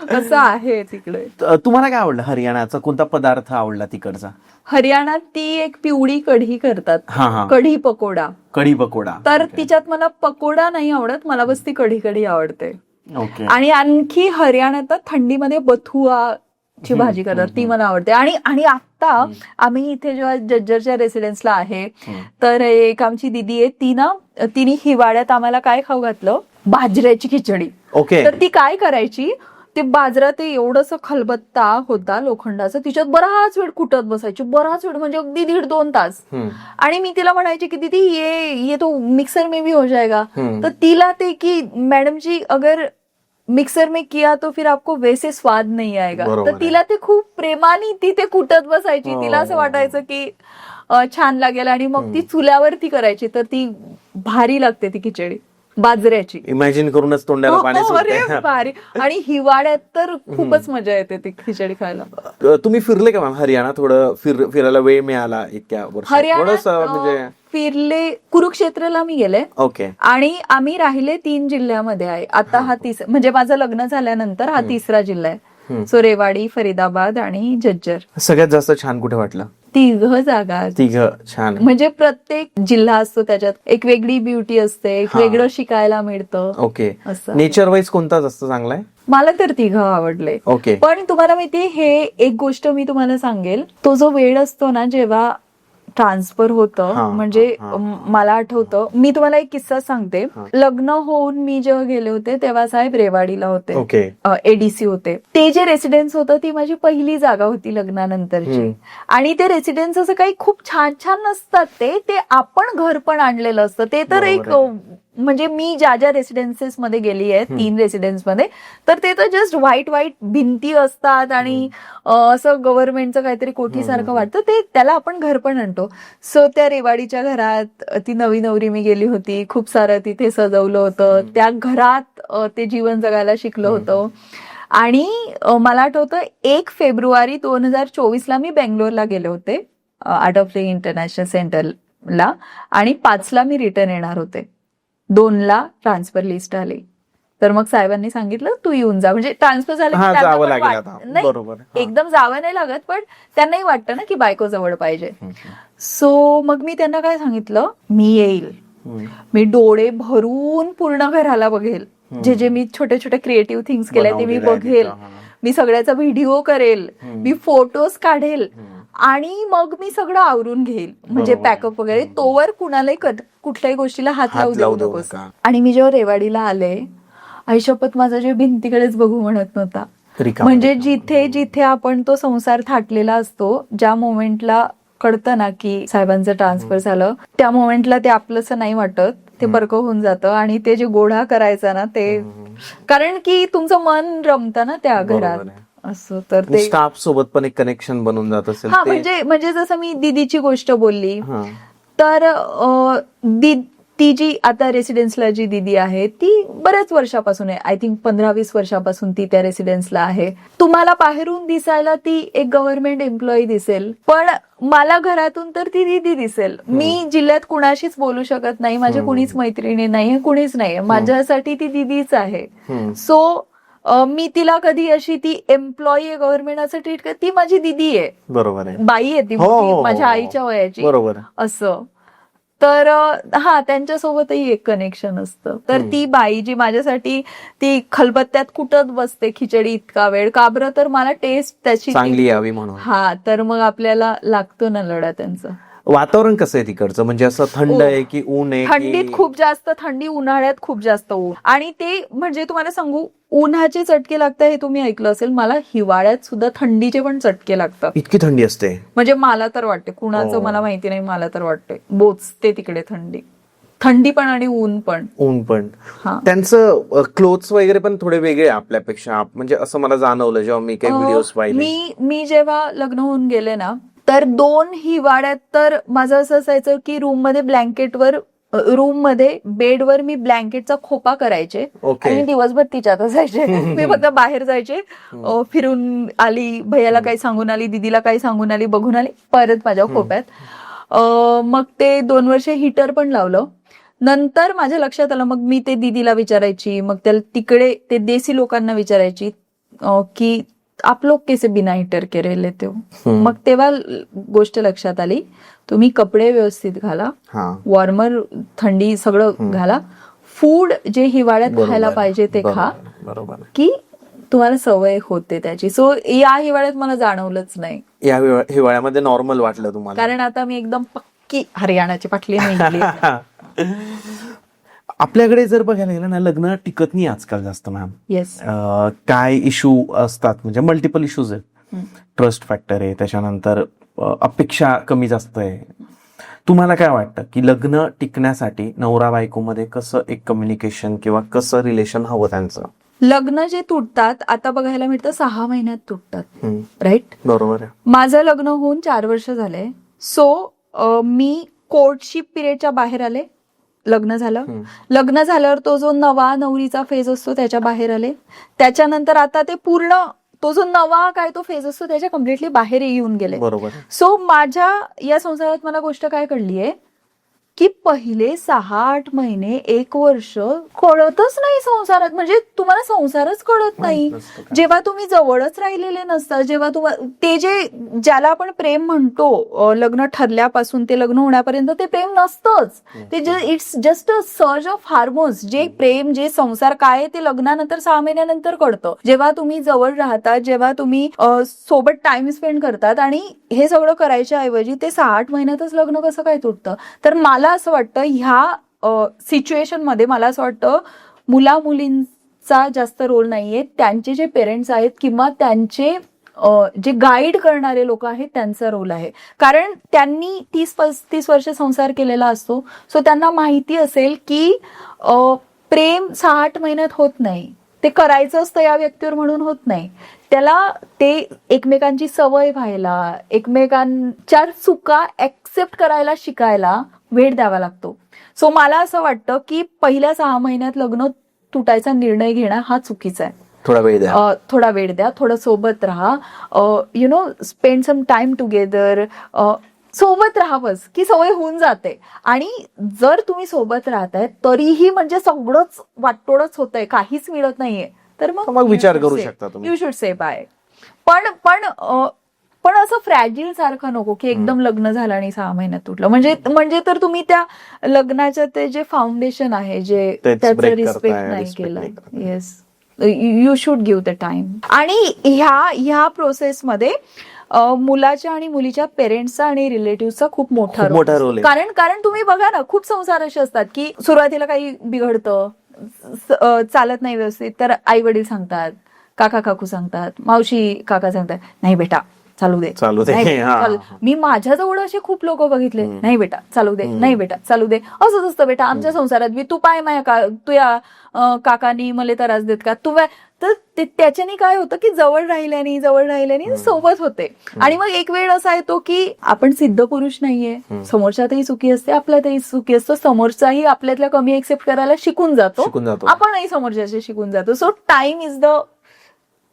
असं आहे तिकडे. तुम्हाला काय आवडलं हरियाणाचा? कोणता पदार्थ आवडला तिकडचा? हरियाणात ती एक पिवळी कढी करतात, हा हा कढी पकोडा. कढी पकोडा. तर तिच्यात मला पकोडा नाही आवडत, मला बस ती कढी कढी आवडते. ओके. आणि आणखी हरियाणात थंडीमध्ये बथुआ ची भाजी करतात, ती मला आवडते. आणि आता आम्ही इथे जेव्हा जज्जरच्या रेसिडेन्सला आहे, तर एक आमची दिदी आहे, तिने हिवाळ्यात आम्हाला काय खाऊ घातलं, बाजऱ्याची खिचडी. ओके. तर ती काय करायची, ते बाजरा ते एवढंसं खलबत्ता होता लोखंडाचा, तिच्यात बराच वेळ कुटत बसायची, बराच वेळ म्हणजे अगदी 1.5-2 तास. आणि मी तिला म्हणायची की दीदी ये तो मिक्सर में भी हो जाएगा. तर तिला ते की मॅडम जी अगर मिक्सर में किया तो फिर आपको वैसे स्वाद नहीं आएगा. तर तिला ते खूप प्रेमाने ती ते कुटत बसायची. तिला असं वाटायचं की छान लागेल, आणि मग ती चुल्यावरती करायची, तर ती भारी लागते ती खिचडी बाजऱ्याची. इमॅजिन करूनच तोंडाला पाणी अरे सुटतंय. भारी. आणि हिवाळ्यात तर खूपच मजा येते ती खिचडी खायला. तुम्ही फिरले का मॅम हरियाणा? थोडं फिरायला वेळ मिळाला इतक्या वर्षात? हरियाणात म्हणजे फिरले, कुरुक्षेत्रला मी गेले. ओके. आणि आम्ही राहिले 3 जिल्ह्यामध्ये आहे. आता हा म्हणजे माझं लग्न झाल्यानंतर हा 3रा जिल्हा आहे. सो रेवाडी, फरीदाबाद आणि जज्जर. सगळ्यात जास्त छान कुठे वाटलं? 3 जागा. 3 छान. म्हणजे प्रत्येक जिल्हा असतो, त्याच्यात एक वेगळी ब्युटी असते, एक वेगळं शिकायला मिळतं. ओके. असं. नेचर वाईज कोणता जास्त चांगला आहे? मला तर 3 आवडले. ओके. पण तुम्हाला माहितीये, हे एक गोष्ट मी तुम्हाला सांगेल, तो जो वेळ असतो ना जेव्हा ट्रान्सफर होतं, म्हणजे मला आठवतं, मी तुम्हाला एक किस्सा सांगते. लग्न होऊन मी जेव्हा गेले होते तेव्हा साहेब रेवाडीला होते. ओके. एडीसी होते. ते जे रेसिडेन्स होतं ती माझी पहिली जागा होती लग्नानंतरची. आणि ते रेसिडेन्स असं काही खूप छान छान नसतात, ते आपण घर पण आणलेलं असतं. ते तर एक म्हणजे मी ज्या रेसिडेन्सेस मध्ये गेली आहे, 3 रेसिडेन्स मध्ये, तर ते तर जस्ट व्हाईट भिंती असतात आणि असं गव्हर्नमेंटचं काहीतरी कोठीसारखं वाटतं. ते त्याला आपण घर पण आणतो. सो त्या रेवाडीच्या घरात ती नवी नवरी मी गेली होती, खूप सारं तिथे सजवलं होतं. त्या घरात ते जीवन जगायला शिकलं होतं. आणि मला आठवतं 1 फेब्रुवारी 2024ला मी बेंगलोरला गेले होते, आर्ट ऑफ लिव्हिंग इंटरनॅशनल सेंटरला, आणि 5ला मी रिटर्न येणार होते. 2ला ट्रान्सफर लिस्ट आली. तर मग साहेबांनी सांगितलं तू येऊन जा, म्हणजे ट्रान्सफर झालं की एकदम जावं नाही लागत, पण त्यांनाही वाटतं ना की बायको जवळ पाहिजे. सो मग मी त्यांना काय सांगितलं, मी येईल, मी डोळे भरून पूर्ण घराला बघेल, जे मी छोटे छोटे क्रिएटिव्ह थिंग्स केल्या ते मी बघेल, मी सगळ्याचा व्हिडिओ करेल, मी फोटोज काढेल, आणि मग मी सगळं आवरून घेईल, म्हणजे पॅकअप वगैरे. तोवर कुणालाही कुठल्याही गोष्टीला हात लावू देऊ नकोस. आणि मी जेव्हा रेवाडीला आले, आईशपथ माझा जे भिंतीकडेच बघू म्हणत नव्हता. म्हणजे जिथे जिथे आपण तो संसार थाटलेला असतो, ज्या मोमेंटला कळतं ना की साहेबांचं ट्रान्सफर झालं, त्या मोमेंटला ते आपलंसं नाही वाटत, ते बरकं होऊन जातं. आणि ते जे गोढा करायचा ना, ते कारण की तुमचं मन रमतं ना त्या घरात, असं. तर ते स्टाफ सोबत पण एक कनेक्शन बनून जात असेल. हा, म्हणजे जसं मी दीदीची गोष्ट बोलली, तर ती जी आता रेसिडेन्सला जी दीदी आहे ती बऱ्याच वर्षापासून आहे, आय थिंक 15-20 वर्षापासून ती त्या रेसिडेन्सला आहे. तुम्हाला बाहेरून दिसायला ती एक गव्हर्नमेंट एम्प्लॉई दिसेल, पण मला घरातून तर ती दीदी दिसेल. मी जिल्ह्यात कुणाशीच बोलू शकत नाही, माझ्या कुणीच मैत्रिणी नाही, कुणीच नाही, माझ्यासाठी ती दीदीच आहे. सो मी तिला कधी अशी ती एम्प्लॉई गव्हर्नमेंट असं ट्रीट करते, ती माझी दीदी आहे. बरोबर आहे. बाई आहे ती, माझ्या आईच्या वयाची. बरोबर असं. तर हा, त्यांच्यासोबतही एक कनेक्शन असतं. तर ती बाई जी माझ्यासाठी ती खलबत्त्यात कुटत बसते खिचडी इतका वेळ, का बरं, तर मला टेस्ट त्याची चांगली यावी म्हणून. हा, तर मग आपल्याला लागतो ना लढा त्यांचा. वातावरण कसं आहे तिकडचं? म्हणजे असं थंड आहे की ऊन आहे? थंडीत खूप जास्त थंडी, उन्हाळ्यात खूप जास्त ऊन. आणि ते म्हणजे तुम्हाला सांगू, उन्हाचे चटके लागतात हे तुम्ही ऐकलं असेल, मला हिवाळ्यात सुद्धा थंडीचे पण चटके लागतात. इतकी थंडी असते? म्हणजे मला तर वाटते, कुणाचं मला माहिती नाही, मला तर वाटते बोचते तिकडे थंडी. थंडी पण आणि ऊन पण. हा. त्यांचं क्लोथ्स वगैरे पण थोडे वेगळे आपल्यापेक्षा, म्हणजे असं मला जाणवलं जेव्हा मी काही व्हिडिओज पाहिले. मी जेव्हा लग्न होऊन गेले ना, तर 2 हिवाळ्यात तर माझं असं असायचं की रूम मध्ये बेडवर मी ब्लँकेटचा खोपा करायचे आणि दिवसभर तिच्यात असायचे. मी फक्त बाहेर जायचे, फिरून आली, भैयाला काही सांगून आली, दीदीला काही सांगून आली, बघून आली, परत माझ्या खोप्यात. मग ते 2 वर्ष हीटर पण लावलं. नंतर माझ्या लक्षात आलं, मग मी ते दीदीला विचारायची, मग त्याला तिकडे ते देसी लोकांना विचारायची की आप लोग कैसे बिना हीटर के रह लेते हो. मग तेव्हा गोष्ट लक्षात आली, तुम्ही कपडे व्यवस्थित घाला, वॉर्मर थंडी सगळं घाला, फूड जे हिवाळ्यात खायला पाहिजे ते खा, की तुम्हाला सवय होते त्याची. सो या हिवाळ्यात मला जाणवलंच नाही. या हिवाळ्यामध्ये नॉर्मल वाटलं तुम्हाला? कारण आता मी एकदम पक्की हरियाणाची पाटली नाही. आपल्याकडे जर बघायला गेलं ना, लग्न टिकत नाही आजकाल जास्त मॅम. येस. काय इश्यू असतात, म्हणजे मल्टिपल इश्यूज आहेत. ट्रस्ट फॅक्टर आहे, त्याच्यानंतर अपेक्षा कमी जास्त आहे. तुम्हाला काय वाटतं की लग्न टिकण्यासाठी नवरा बायकोमध्ये कसं एक कम्युनिकेशन किंवा कसं रिलेशन हवं त्यांचं? लग्न जे तुटतात आता बघायला मिळतं 6 महिन्यात तुटतात, राईट? बरोबर आहे. माझं लग्न होऊन 4 वर्ष झाले. सो मी कोर्टशिप पिरियडच्या बाहेर आले, लग्न झालं. लग्न झाल्यावर तो जो नवा नवरीचा फेज असतो त्याच्या बाहेर आले. त्याच्यानंतर आता ते पूर्ण तो जो नवा काय तो फेज असतो त्याच्या कम्प्लिटली बाहेर येऊन गेले. बरोबर. सो माझ्या या संसारात मला गोष्ट काय कळलीये की पहिले 6-8 महिने 1 वर्ष कळतच नाही संसारात, म्हणजे तुम्हाला संसारच कळत नाही. जेव्हा तुम्ही जवळच राहिलेले नसतात, जेव्हा ते ज्याला आपण प्रेम म्हणतो, लग्न ठरल्यापासून ते लग्न होण्यापर्यंत ते प्रेम नसतंच. ते it's just a surge of hormones. जे प्रेम, जे संसार काय आहे ते लग्नानंतर 6 महिन्यानंतर कळतं. जेव्हा तुम्ही जवळ राहतात, जेव्हा तुम्ही सोबत टाइम स्पेंड करतात, आणि हे सगळं करायच्या ऐवजी ते 6-8 महिन्यातच लग्न कसं काय तुटतं? तर मला असं वाटतं ह्या सिच्युएशन मध्ये मला असं वाटतं मुला मुलींचा जास्त रोल नाहीये, त्यांचे जे पेरेंट्स आहेत किंवा त्यांचे जे गाईड करणारे लोक आहेत त्यांचा रोल आहे. कारण त्यांनी 30-35 वर्ष संसार केलेला असतो. सो त्यांना माहिती असेल की प्रेम 6-8 महिन्यात होत नाही, ते करायचं असतं या व्यक्तीवर म्हणून होत नाही. त्याला ते एकमेकांची सवय व्हायला, एकमेकांच्या चुका ऍक्सेप्ट करायला शिकायला वेळ द्यावा लागतो. सो मला असं वाटतं की पहिल्या 6 महिन्यात लग्न तुटायचा निर्णय घेणं हा चुकीचा आहे. थोडा वेळ द्या, थोडं सोबत राहा, स्पेंड सम टाइम टुगेदर, सोबत राहा, बस की सवय होऊन जाते. आणि जर तुम्ही सोबत राहताय तरीही म्हणजे सगळंच वाटोळच होतंय, काहीच मिळत नाहीये, तर मग विचार करू शकता तुम्ही. You should say bye. पण असं फ्रॅजिल सारखं नको की एकदम लग्न झालं आणि 6 महिन्यात तुटलं, म्हणजे तर तुम्ही त्या लग्नाचं ते जे फाउंडेशन आहे जे त्याचं रिस्पेक्ट नाही केलं. Yes, you should give the time. आणि ह्या प्रोसेसमध्ये मुलाच्या आणि मुलीच्या पेरेंट्सचा आणि रिलेटिव्हचा खूप मोठा रोल. कारण तुम्ही बघा ना, खूप संसार असे असतात की सुरुवातीला काही बिघडतं, चालत नाही व्यवस्थित, तर आई वडील सांगतात, काका काकू सांगतात, मावशी काका सांगतात, नाही बेटा चालू दे. मी माझ्याजवळ असे खूप लोक बघितले, नाही बेटा चालू दे, नाही बेटा चालू दे, असंच असतं बेटा आमच्या संसारात बी. तू पाय माया तुया काकानी मला त्रास देत का तू? तर त्याच्याने काय होतं की जवळ राहिल्याने सोबत होते. आणि मग एक वेळ असा येतो की आपण सिद्ध पुरुष नाहीये, समोरच्यातही चुकी असते, आपल्यातही चुकी असतो, समोरचाही आपल्यातल्या कमी एक्सेप्ट करायला शिकून जातो, आपणही समोरच्याचे शिकून जातो. So time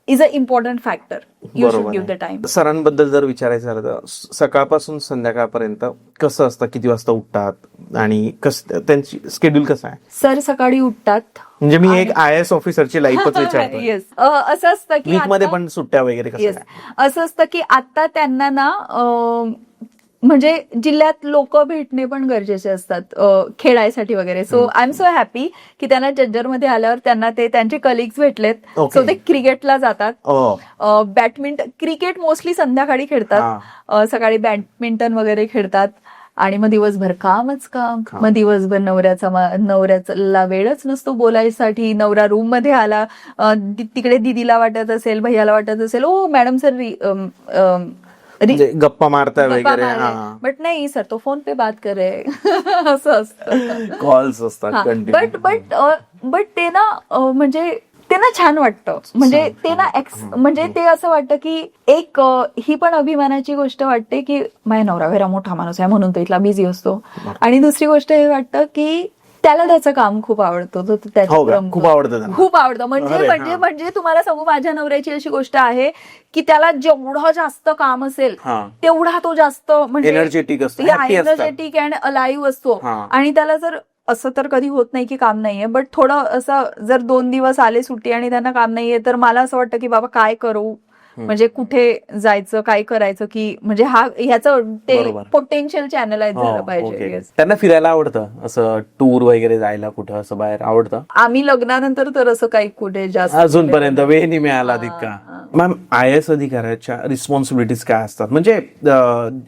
is a important factor. You should give the time. सरांबद्दल जर विचारायचं झालं तर सकाळपासून संध्याकाळपर्यंत कसं असतं, किती वाजता उठतात आणि त्यांची शेड्यूल कसं आहे? सर सकाळी उठतात, म्हणजे मी एक IAS ऑफिसरची लाईफच विचारतो. येस, असं असतं की वीक मध्ये पण सुट्ट्या वगैरे कसं? असं असतं की आता त्यांना ना म्हणजे जिल्ह्यात लोक भेटणे पण गरजेचे असतात खेळायसाठी वगैरे. So I am so happy की त्यांना जज्जरमध्ये आल्यावर त्यांना ते त्यांचे कलिग्स भेटलेत. सो ते क्रिकेटला जातात, बॅडमिंटन, क्रिकेट मोस्टली संध्याकाळी खेळतात, सकाळी बॅडमिंटन वगैरे खेळतात, आणि मग दिवसभर कामच काम. मग दिवसभर नवऱ्याला वेळच नसतो बोलायसाठी. नवरा रूम मध्ये आला, तिकडे दिदीला वाटत असेल, भैयाला वाटत असेल, ओ मॅडम सर म्हणजे गप्पा मारताय वगैरे, हा बट नाही सर तो फोन पे बात करे असं असतं. कॉल्स असतात कंटिन्यू. बट ते ना म्हणजे ते ना छान वाटतं, म्हणजे ते ना म्हणजे ते असं वाटतं की एक ही पण अभिमानाची गोष्ट वाटते की माझा नवरा वेळा मोठा माणूस आहे म्हणून तो इथला बिझी असतो. आणि दुसरी गोष्ट हे वाटतं की त्याला त्याचं काम खूप आवडतं, तो त्याचं खूप आवडतं त्यांना. खूप आवडतं. म्हणजे तुम्हाला सांगू, माझ्या नवऱ्याची अशी गोष्ट आहे की त्याला जेवढं जास्त काम असेल तेवढा तो जास्त म्हणजे एनर्जेटिक असतो, एनर्जेटिक अँड अलाइव्ह असतो. आणि त्याला जर असं तर कधी होत नाही की काम नाहीये, बट थोडं असं जर 2 दिवस आले सुट्टी आणि त्यांना काम नाहीये तर मला असं वाटतं की बाबा काय करू, म्हणजे कुठे जायचं, काय करायचं, की म्हणजे ह्याचं ते पोटेन्शियल चॅनलाइज झालं पाहिजे. त्यांना फिरायला आवडतं, असं टूर वगैरे जायला कुठं असं बाहेर आवडतं? आम्ही लग्नानंतर तर असं काही कुठे जास्त अजूनपर्यंत वेळ नाही मिळाला तितका. मॅम, IAS अधिकाऱ्याच्या रिस्पॉन्सिबिलिटीज काय असतात? म्हणजे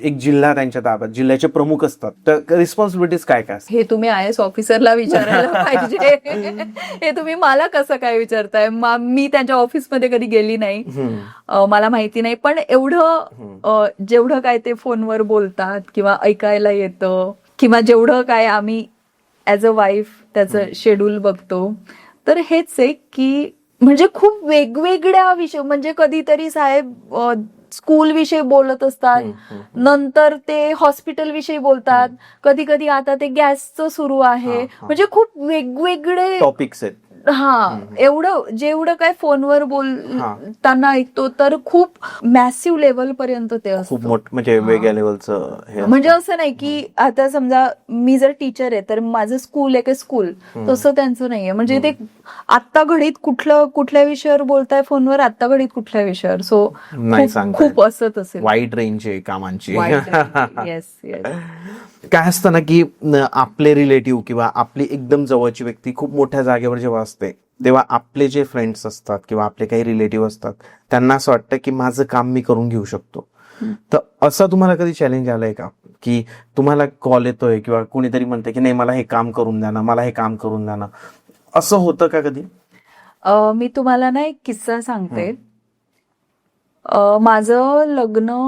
एक जिल्हा त्यांच्या ताब्यात, जिल्ह्याचे प्रमुख असतात, तर रिस्पॉन्सिबिलिटीज काय काय असतात? हे तुम्ही IAS ऑफिसरला विचारायला पाहिजे. हे तुम्ही मला कसं काय विचारताय? मी त्यांच्या ऑफिसमध्ये कधी गेली नाही, मला माहिती नाही. पण एवढं जेवढं काय ते फोनवर बोलतात किंवा ऐकायला येतं, किंवा जेवढं काय आम्ही ऍज अ वाईफ त्याचं शेड्यूल बघतो, तर हेच आहे की म्हणजे खूप वेगवेगळ्या विषय, म्हणजे कधीतरी साहेब स्कूल विषयी बोलत असतात, नंतर ते हॉस्पिटल विषयी बोलतात, कधी कधी आता ते गॅसचं सुरू आहे, म्हणजे खूप वेगवेगळे टॉपिक्स आहेत. एवढं जेवढं काय फोनवर बोलताना ऐकतो तर खूप मॅसिव्ह लेवल पर्यंत ते असतं, खूप मोठं, म्हणजे वेगळ्या लेवलचं. म्हणजे असं नाही की आता समजा मी जर टीचर आहे तर माझं स्कूल आहे की स्कूल, तसं त्यांचं नाहीये. म्हणजे ते आत्ता घडीत कुठल्या विषयावर बोलताय फोनवर, आत्ता घडीत कुठल्या विषयावर, सो खूप असत असेल, वाईड रेंज आहे कामांची. येस काय असतं ना की आपले रिलेटिव्ह किंवा आपली एकदम जवळची व्यक्ती खूप मोठ्या जागेवर जेव्हा असते, तेव्हा आपले जे फ्रेंड्स असतात किंवा आपले काही रिलेटिव्ह असतात, त्यांना असं वाटतं की माझं काम मी करून घेऊ शकतो. तर असं तुम्हाला कधी चॅलेंज आलंय का की तुम्हाला कॉल येतोय किंवा कोणीतरी म्हणते की नाही मला हे काम करून द्या ना, मला हे काम करून द्या ना, असं होतं का कधी? मी तुम्हाला ना एक किस्सा सांगते. माझं लग्न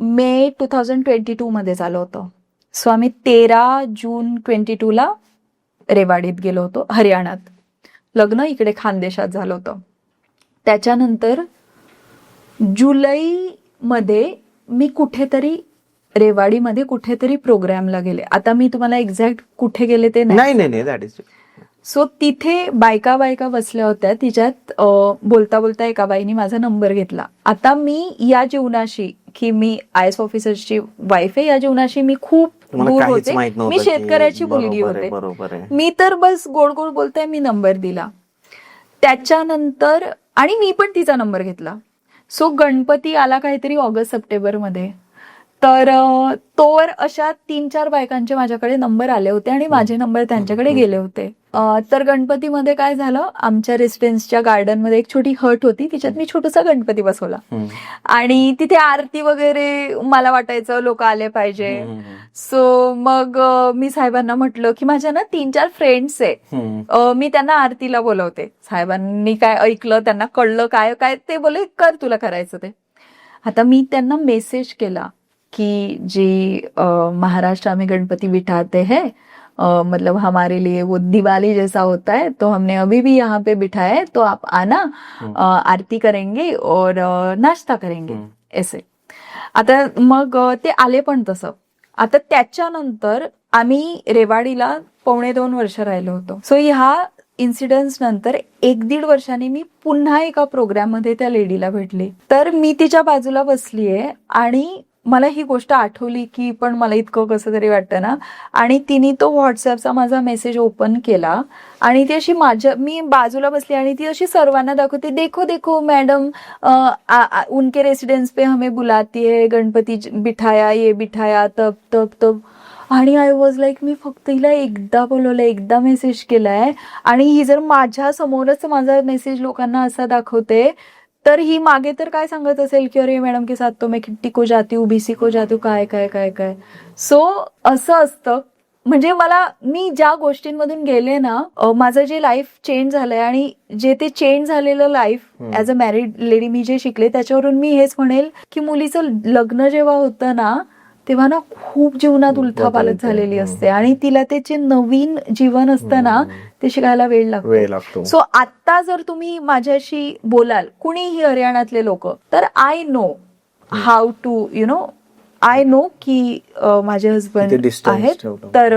मे 2022 मध्ये झालं होतं. सो आम्ही 13 जून 2022 रेवाडीत गेलो होतो, हरियाणात. लग्न इकडे खानदेशात झालं होतं. त्याच्यानंतर जुलैमध्ये मी कुठेतरी रेवाडीमध्ये कुठेतरी प्रोग्रामला गेले. आता मी तुम्हाला एक्झॅक्ट कुठे गेले ते नाही, दॅट इज. सो तिथे बायका बसल्या होत्या, तिच्यात बोलता बोलता एका बाईनी माझा नंबर घेतला. आता मी या जीवनाशी, की मी IAS ऑफिसरची वाईफ आहे, या जीवनाशी मी खूप दूर होते. मी शेतकऱ्याची मुलगी होते. मी तर बस गोड गोड बोलताय, मी नंबर दिला. त्याच्यानंतर आणि मी पण तिचा नंबर घेतला. सो गणपती आला काहीतरी ऑगस्ट सप्टेंबर मध्ये, तर तोवर अशा 3-4 बायकांचे माझ्याकडे नंबर आले होते आणि माझे नंबर त्यांच्याकडे गेले होते. तर गणपतीमध्ये काय झालं, आमच्या रेसिडेन्सच्या गार्डनमध्ये एक छोटी हट होती, तिच्यात मी छोटासा गणपती बसवला आणि तिथे आरती वगैरे मला वाटायचं लोक आले पाहिजे. सो मग मी साहेबांना म्हटलं की माझ्या ना 3-4 फ्रेंड्स आहे, मी त्यांना आरतीला बोलवते. साहेबांनी काय ऐकलं, त्यांना कळलं काय काय, ते बोले कर तुला करायचं ते. आता मी त्यांना मेसेज केला कि जी महाराष्ट्र में गणपति बिठाते हैं, मतलब हमारे लिए वो दिवाली जैसा होता है, तो हमने अभी भी यहाँ पे बिठाया है, तो आप आना, आरती करेंगे और नाश्ता करेंगे ऐसे. आता मग ते आले पण तसं. आता त्याच्यानंतर आम्ही रेवाडीला 1.25 वर्ष राहिलो होतो. सो ह्या इन्सिडन्स नंतर 1-1.5 वर्षांनी मी पुन्हा एका प्रोग्राम मध्ये त्या लेडीला भेटले. तर मी तिच्या बाजूला बसलीये आणि मला ही गोष्ट आठवली की पण मला इतकं कसं तरी वाटतं ना. आणि तिने तो व्हॉट्सअपचा माझा मेसेज ओपन केला आणि ती अशी मी बाजूला बसली आणि ती अशी सर्वांना दाखवते, देखो देखो मॅडम उनके रेसिडेन्स पे हमें बुलाती है, गणपती बिठाया, ये बिठाया, तब तब तब. आणि आय वॉज लाईक, मी फक्त हिला एकदा बोलवलंय, एकदा मेसेज केलाय आणि ही जर माझ्या समोरच माझा मेसेज लोकांना असा दाखवते, तर ही मागे तर काय सांगत असेल की अरे मॅडम के साथ तो मैं किट्टी को जाती हूँ, BC को जाती हूँ, काय काय काय काय. सो असं असतं म्हणजे मी ज्या गोष्टींमधून गेले ना, माझं जे लाईफ चेंज झालंय आणि जे ते चेंज झालेलं life as a married lady मी जे शिकले, त्याच्यावरून मी हेच म्हणेल की मुलीचं लग्न जेव्हा होतं ना, तेव्हा ना खूप जीवनात उलथापालथ झालेली असते आणि तिला त्याचे नवीन जीवन असतं ना, ते शिकायला वेळ लागतो. सो आता जर तुम्ही माझ्याशी बोलाल, कुणीही हरियाणातले लोक, तर I know how to I know की माझे हजबंड आहेत, तर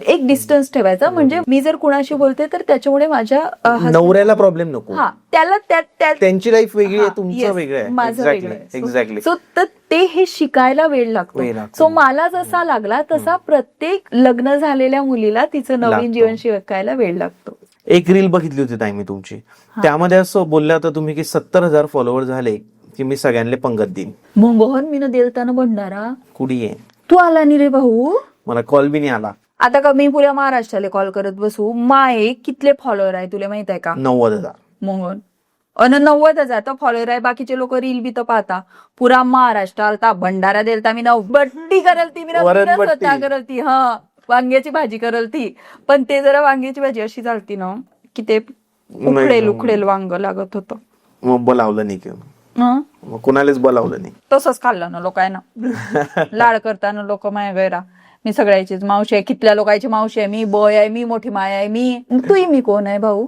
एक डिस्टन्स ठेवायचा. म्हणजे मी जर कुणाशी बोलते तर त्याच्यामुळे माझ्या नवऱ्याला प्रॉब्लेम नको. हा, त्याला त्यांची लाईफ वेगळी आहे, तुमचं वेगळं आहे. माझं वेगळं आहे. एक्झॅक्टली. सो तर ते हे शिकायला वेळ लागतो. सो मला जसा लागला तसा प्रत्येक लग्न झालेल्या मुलीला तिचं नवीन जीवन शिकायला वेळ लागतो. एक रील बघितली होती ताई मी तुमची, त्यामध्ये असं बोलल्या होता तुम्ही की 70,000 फॉलोअर झाले की मी सगळ्यांना पंगत देईन. मोहन मी देलताना बनणारा कुडी आहे, तू आला नाही रे भाऊ. मला कॉल बी नाही आला. आता का मी पुऱ्या महाराष्ट्राला कॉल करत बसू? माये कितले फॉलोअर आहे तुला माहित आहे का? 90,000. मोहन 90,000 तर फॉलोअर आहे. बाकीचे लोक रील बी तर पाहता. पुरा महाराष्ट्र आलता, भंडारा देलता मी, बट्टी करल ती, मी स्वतः करल ती, हा वांग्याची भाजी करल ती. पण ते जरा वांग्याची भाजी अशी चालती ना की ते उखडेल वांग लागत होतं. मग बोलावलं नाही की मग कुणालाच बोलावलं नाही. तसंच खाल्लं ना लोकांना. लाड करताना लोक माया गैरा, मी सगळ्याचीच मावशी आहे, कितल्या लोकांची मावशी आहे मी, बॉय आहे मी, मोठी माया आहे मी. तूही मी कोण आहे भाऊ?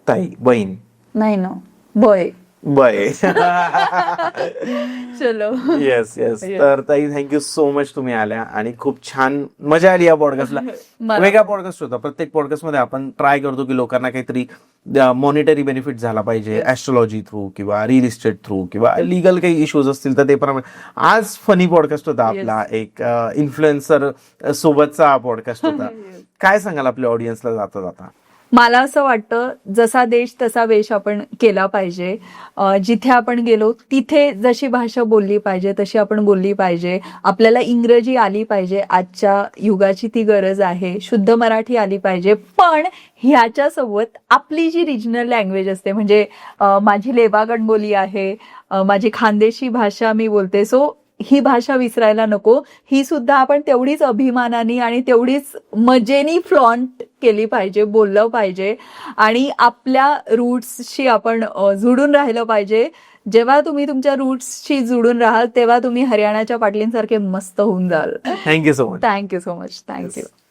ताई बहीण नाही ना, बॉय. चलो. येस. तर ताई थँक्यू सो मच, तुम्ही आल्या आणि खूप छान मजा आली या पॉडकास्टला. वेगळा पॉडकास्ट होता. प्रत्येक पॉडकास्ट मध्ये आपण ट्राय करतो की लोकांना काहीतरी मॉनिटरी बेनिफिट झाला पाहिजे, ऍस्ट्रॉलॉजी थ्रू किंवा रिअल इस्टेट थ्रू किंवा लिगल काही इश्यूज असतील तर ते पण. आज फनी पॉडकास्ट होता आपला, एक इन्फ्लुएन्सर सोबतचा पॉडकास्ट होता. काय सांगाल आपल्या ऑडियन्सला जाता जाता? मला असं वाटतं, जसा देश तसा वेश आपण केला पाहिजे. जिथे आपण गेलो तिथे जशी भाषा बोलली पाहिजे तशी आपण बोलली पाहिजे. आपल्याला इंग्रजी आली पाहिजे, आजच्या युगाची ती गरज आहे. शुद्ध मराठी आली पाहिजे, पण ह्याच्यासोबत आपली जी रिजनल लँग्वेज असते, म्हणजे माझी लेवागड बोली आहे, माझी खानदेशी भाषा मी बोलते, सो ही भाषा विसरायला नको. ही सुद्धा आपण तेवढीच अभिमानाने आणि तेवढीच मजेनी फ्लॉन्ट केली पाहिजे, बोललं पाहिजे आणि आपल्या रूट्सशी आपण जुडून राहिलं पाहिजे. जेव्हा तुम्ही तुमच्या रूट्सशी जुडून राहाल तेव्हा तुम्ही हरियाणाच्या पाटलींसारखे मस्त होऊन जाल. Thank you so much. Thank you so much. Thank you.